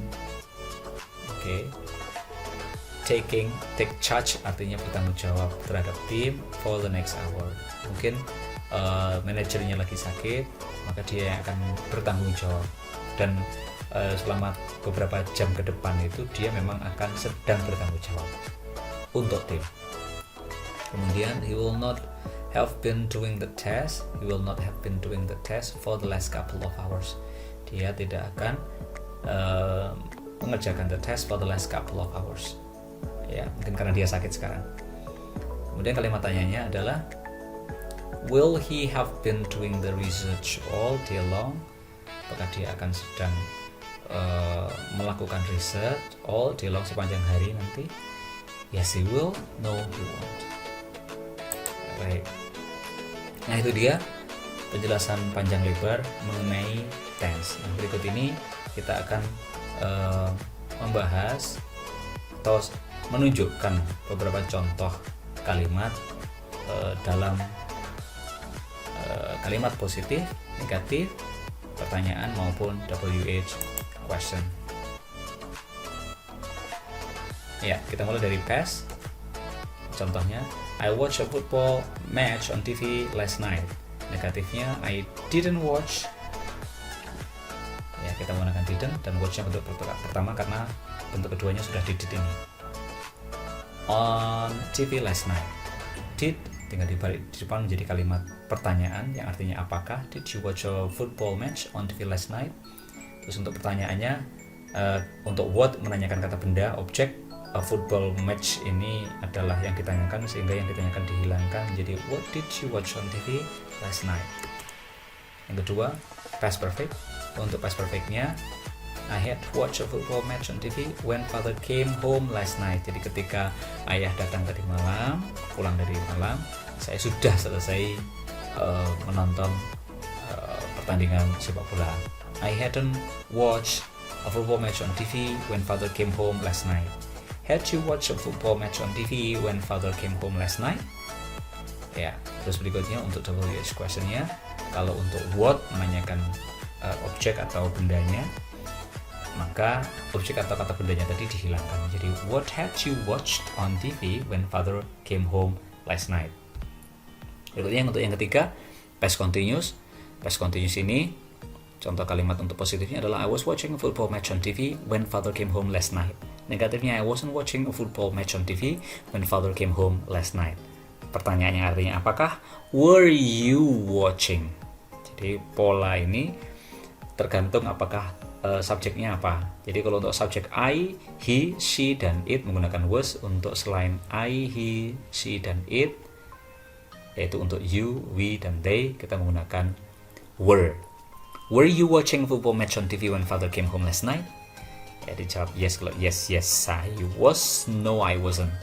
take charge artinya bertanggung jawab terhadap tim for the next hour. Mungkin manajernya lagi sakit, maka dia yang akan bertanggung jawab, dan selama beberapa jam ke depan itu dia memang akan sedang bertanggung jawab untuk tim. Kemudian he will not have been doing the test for the last couple of hours. Dia tidak akan mengerjakan the test for the last couple of hours, ya, mungkin karena dia sakit sekarang. Kemudian kalimat tanyanya adalah will he have been doing the research all day long? Apakah dia akan sedang melakukan research all day long, sepanjang hari nanti? Yes he will, no he won't. Baik. Nah, itu dia penjelasan panjang lebar mengenai tense. Nah, berikut ini kita akan membahas atau menunjukkan beberapa contoh kalimat dalam kalimat positif, negatif, pertanyaan maupun WH question. Ya, kita mulai dari past. Contohnya, I watched a football match on TV last night. Negatifnya I didn't watch. Ya, kita menggunakan didn't, dan watch-nya bentuk pertama karena bentuk keduanya sudah did ini. On TV last night. Did tinggal dibalik di depan menjadi kalimat pertanyaan yang artinya apakah. Did you watch a football match on TV last night? Terus untuk pertanyaannya, untuk what menanyakan kata benda, objek. A football match ini adalah yang ditanyakan, sehingga yang ditanyakan dihilangkan menjadi what did you watch on TV last night. Yang kedua, past perfect. Untuk past perfectnya, I had watched a football match on TV when father came home last night. Jadi ketika ayah datang tadi malam, pulang dari malam, saya sudah selesai menonton pertandingan sepak bola. I hadn't watched a football match on TV when father came home last night. Had you watched a football match on TV when father came home last night? Ya, terus berikutnya untuk WH question-nya, kalau untuk what menanyakan objek atau bendanya, maka objek atau kata bendanya tadi dihilangkan. Jadi what had you watched on TV when father came home last night? Berikutnya untuk yang ketiga, past continuous. Past continuous ini contoh kalimat untuk positifnya adalah I was watching a football match on TV when father came home last night. Negatifnya I wasn't watching a football match on TV when father came home last night. Pertanyaannya artinya apakah? Were you watching? Jadi pola ini tergantung apakah subjeknya apa. Jadi kalau untuk subjek I, he, she, dan it menggunakan was. Untuk selain I, he, she, dan it, yaitu untuk you, we, dan they, kita menggunakan were. Were you watching a football match on TV when father came home last night? Ya, dijawab yes. Kalau yes, I was. No, I wasn't.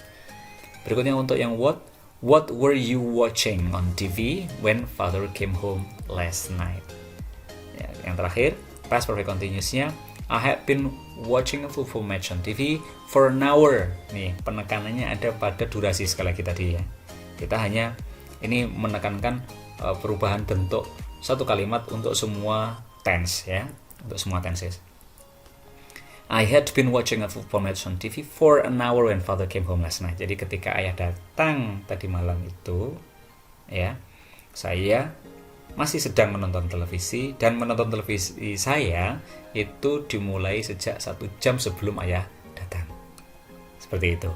Berikutnya untuk yang what were you watching on TV when father came home last night? Ya, yang terakhir, past perfect continuous-nya, I had been watching a football match on TV for an hour. Nih, penekanannya ada pada durasi sekali lagi tadi ya. Kita hanya ini menekankan perubahan bentuk satu kalimat untuk semua tense ya, untuk semua tenses. I had been watching a football match on TV for an hour when father came home last night. Jadi ketika ayah datang tadi malam itu, ya, saya masih sedang menonton televisi, dan menonton televisi saya itu dimulai sejak 1 jam sebelum ayah datang. Seperti itu.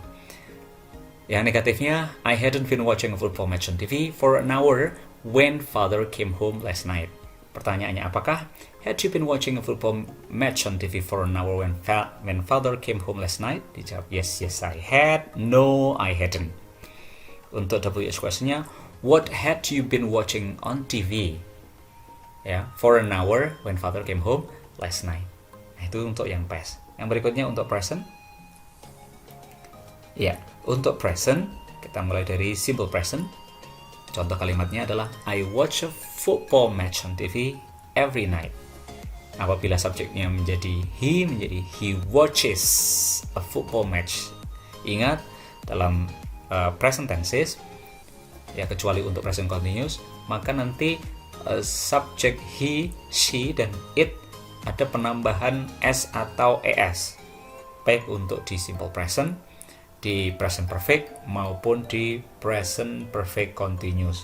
Yang negatifnya, I hadn't been watching a football match on TV for an hour when father came home last night. Pertanyaannya apakah? Had you been watching a football match on TV for an hour when father came home last night? Dijawab yes, I had. No, I hadn't. Untuk WH question-nya, what had you been watching on TV? Ya, for an hour when father came home last night. Nah, itu untuk yang past. Yang berikutnya untuk present. Ya, untuk present kita mulai dari simple present. Contoh kalimatnya adalah I watch a football match on TV every night. Apabila subjeknya menjadi he watches a football match. Ingat, dalam present tenses, ya kecuali untuk present continuous, maka nanti subjek he, she, dan it ada penambahan s atau es, baik untuk di simple present, di present perfect, maupun di present perfect continuous.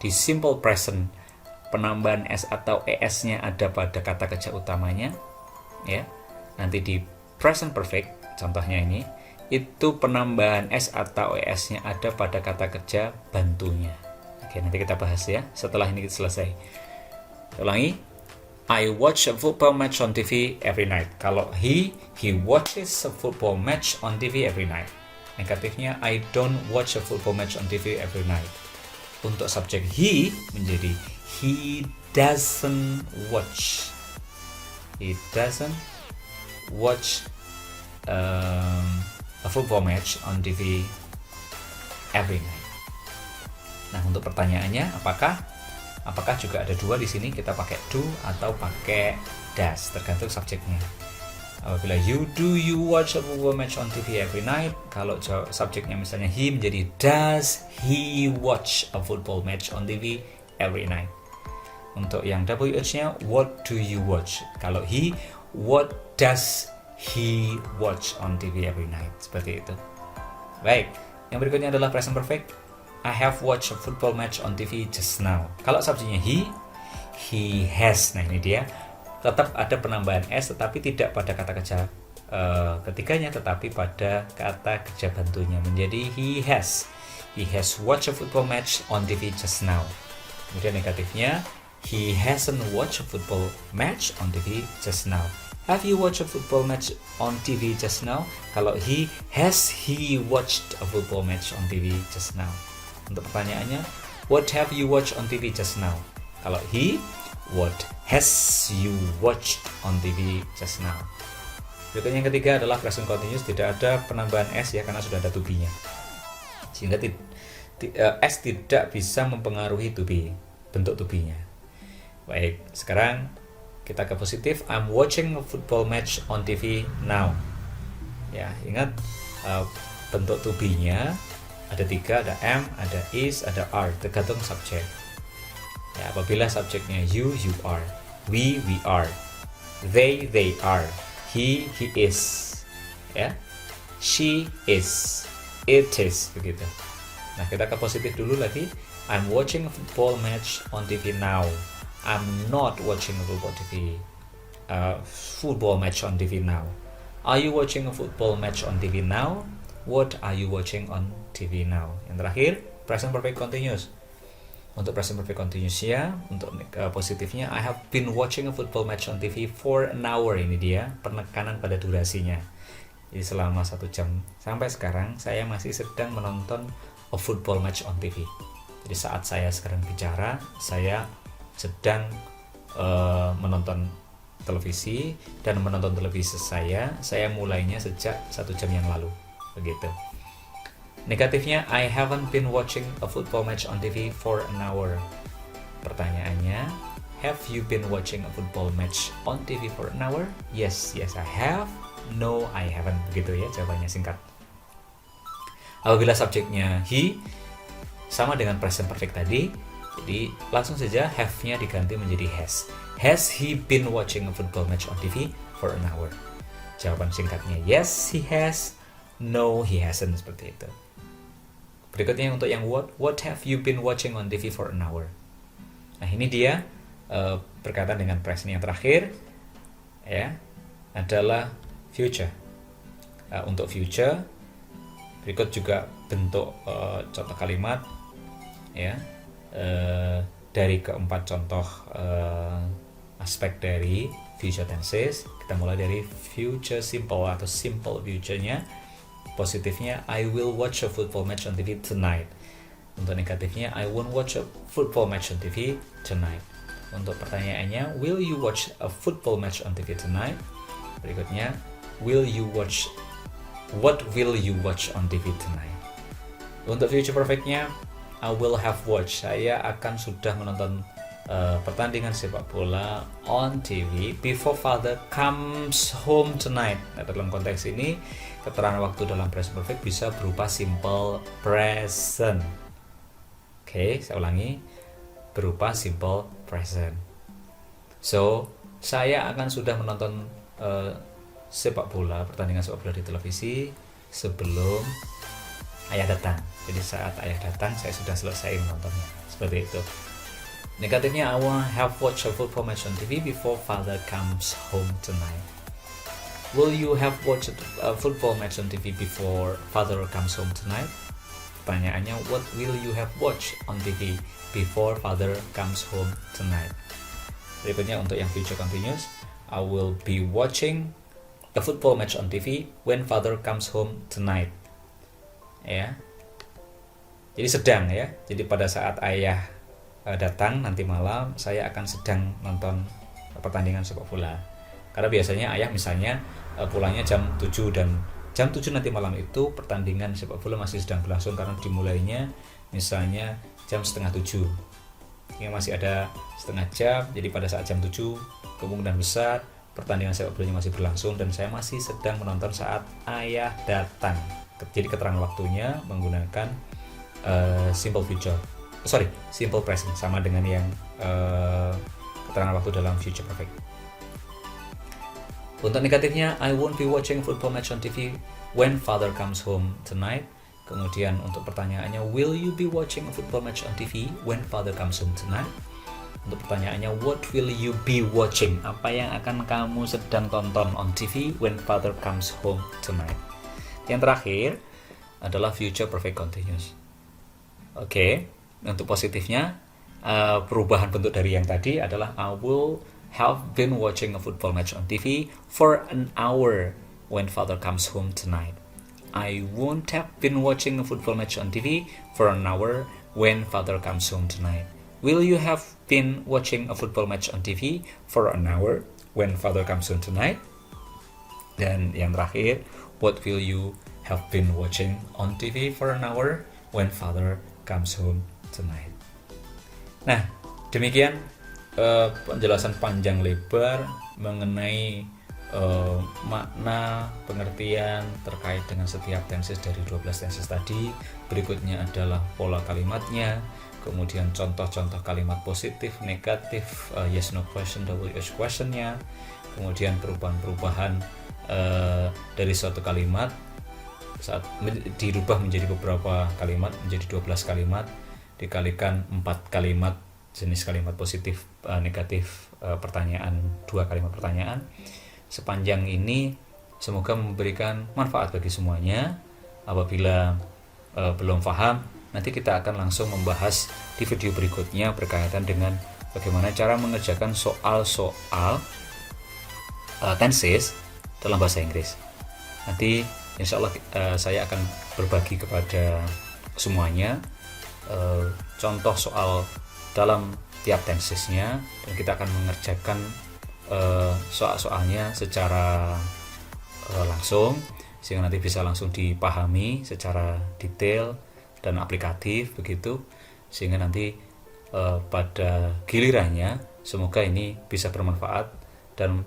Di simple present, penambahan s atau es-nya ada pada kata kerja utamanya, ya. Nanti di present perfect, contohnya ini, itu penambahan s atau es-nya ada pada kata kerja bantunya. Oke, nanti kita bahas ya setelah ini selesai. Ulangi, I watch a football match on TV every night. Kalau he watches a football match on TV every night. Negatifnya, I don't watch a football match on TV every night. Untuk subjek he menjadi he doesn't watch. He doesn't watch a football match on TV every night. Nah, untuk pertanyaannya apakah juga ada dua di sini, kita pakai do atau pakai does, tergantung subjeknya. Apabila do you watch a football match on TV every night? Kalau subjeknya misalnya he menjadi does he watch a football match on TV every night. Untuk yang WH-nya, what do you watch? Kalau he, what does he watch on TV every night? Seperti itu. Baik, yang berikutnya adalah present perfect. I have watched a football match on TV just now. Kalau subjeknya he has. Nah, ini dia. Tetap ada penambahan s, tetapi tidak pada kata kerja ketiganya, tetapi pada kata kerja bantunya, menjadi he has. He has watched a football match on TV just now. Kemudian negatifnya, he hasn't watched a football match on TV just now. Have you watched a football match on TV just now? Kalau he watched a football match on TV just now. Untuk pertanyaannya, what have you watched on TV just now? Kalau he, what has you watched on TV just now? Berikutnya yang ketiga adalah present continuous, tidak ada penambahan s ya, karena sudah ada to be-nya. Sehingga s tidak bisa mempengaruhi to be, bentuk to be-nya. Baik, sekarang kita ke positif. I'm watching a football match on TV now. Ya, ingat bentuk to be-nya ada 3, ada am, ada is, ada are, tergantung subjek. Ya, apabila subjeknya you are, we are, they are, he is, ya, she is, it is, begitu. Nah, kita ke positif dulu lagi. I'm watching a football match on TV now. I'm not watching a football match on TV now. Are you watching a football match on TV now? What are you watching on TV now? Yang terakhir, present perfect continuous. Untuk present perfect continuous ya, untuk positifnya, I have been watching a football match on TV for an hour. Ini dia, penekanan pada durasinya. Jadi selama 1 jam. Sampai sekarang, saya masih sedang menonton a football match on TV. Jadi saat saya sekarang bicara, saya sedang menonton televisi, dan menonton televisi saya mulainya sejak 1 jam yang lalu, begitu. Negatifnya, I haven't been watching a football match on TV for an hour. Pertanyaannya, have you been watching a football match on TV for an hour? Yes I have. No, I haven't. Begitu ya jawabannya, singkat. Apabila subjeknya he, sama dengan present perfect tadi, jadi langsung saja have-nya diganti menjadi has. Has he been watching a football match on TV for an hour? Jawaban singkatnya yes, he has. No, he hasn't, seperti itu. Berikutnya untuk yang what have you been watching on TV for an hour? Nah, ini dia berkaitan dengan present. Yang terakhir ya adalah future. Untuk future, berikut juga bentuk contoh kalimat ya. Dari keempat contoh aspek dari future tenses, kita mulai dari future simple atau simple future-nya. Positifnya, I will watch a football match on TV tonight. Untuk negatifnya, I won't watch a football match on TV tonight. Untuk pertanyaannya, will you watch a football match on TV tonight? Berikutnya, what will you watch on TV tonight? Untuk future perfect-nya, I will have watched. Saya akan sudah menonton pertandingan sepak bola on TV before father comes home tonight. Nah, dalam konteks ini, keterangan waktu dalam present perfect bisa berupa simple present. Oke, saya ulangi. Berupa simple present. So, saya akan sudah menonton pertandingan sepak bola di televisi sebelum ayah datang. Jadi saat ayah datang, saya sudah selesai menontonnya. Seperti itu. Negatifnya, I will have watched a football match on TV before father comes home tonight. Will you have watched a football match on TV before father comes home tonight? Pertanyaannya, what will you have watched on TV before father comes home tonight? Berikutnya untuk yang future continuous, I will be watching a football match on TV when father comes home tonight. Ya. Jadi sedang ya. Jadi pada saat ayah datang nanti malam, saya akan sedang nonton pertandingan sepak bola. Karena biasanya ayah misalnya pulangnya jam 7, dan jam 7 nanti malam itu pertandingan sepak bola masih sedang berlangsung karena dimulainya misalnya jam setengah 7. Ini masih ada setengah jam, jadi pada saat jam 7 kemungkinan besar pertandingan sepak bolanya masih berlangsung dan saya masih sedang menonton saat ayah datang. Jadi keterangan waktunya menggunakan simple present, sama dengan yang keterangan waktu dalam future perfect. Untuk negatifnya, I won't be watching football match on TV when father comes home tonight. Kemudian untuk pertanyaannya, will you be watching a football match on TV when father comes home tonight? Untuk pertanyaannya, what will you be watching? Apa yang akan kamu sedang tonton on TV when father comes home tonight? Yang terakhir adalah future perfect continuous. Oke, untuk positifnya, perubahan bentuk dari yang tadi adalah I will have been watching a football match on TV for an hour when father comes home tonight. I won't have been watching a football match on TV for an hour when father comes home tonight. Will you have been watching a football match on TV for an hour when father comes home tonight? Dan yang terakhir, what will you have been watching on TV for an hour when father comes home tonight? Nah, demikian penjelasan panjang lebar mengenai makna pengertian terkait dengan setiap tenses dari 12 tenses tadi. Berikutnya adalah pola kalimatnya, kemudian contoh-contoh kalimat positif, negatif, yes no question, WH questionnya, kemudian perubahan-perubahan dari suatu kalimat saat dirubah menjadi beberapa kalimat, menjadi 12 kalimat dikalikan 4 kalimat jenis kalimat positif, negatif, pertanyaan, 2 kalimat pertanyaan. Sepanjang ini semoga memberikan manfaat bagi semuanya. Apabila belum paham, nanti kita akan langsung membahas di video berikutnya berkaitan dengan bagaimana cara mengerjakan soal-soal tenses dalam bahasa Inggris. Nanti insya Allah saya akan berbagi kepada semuanya contoh soal dalam tiap tensesnya, dan kita akan mengerjakan soal-soalnya secara langsung sehingga nanti bisa langsung dipahami secara detail dan aplikatif begitu, sehingga nanti pada gilirannya semoga ini bisa bermanfaat dan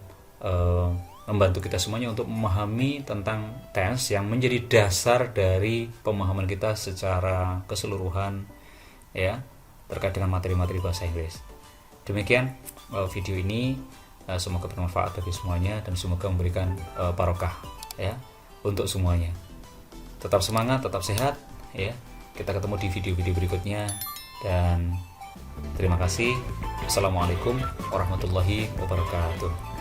membantu kita semuanya untuk memahami tentang tense yang menjadi dasar dari pemahaman kita secara keseluruhan ya terkait dengan materi-materi bahasa Inggris. Demikian video ini, semoga bermanfaat bagi semuanya dan semoga memberikan barokah ya untuk semuanya. Tetap semangat, tetap sehat ya. Kita ketemu di video-video berikutnya dan terima kasih. Assalamualaikum warahmatullahi wabarakatuh.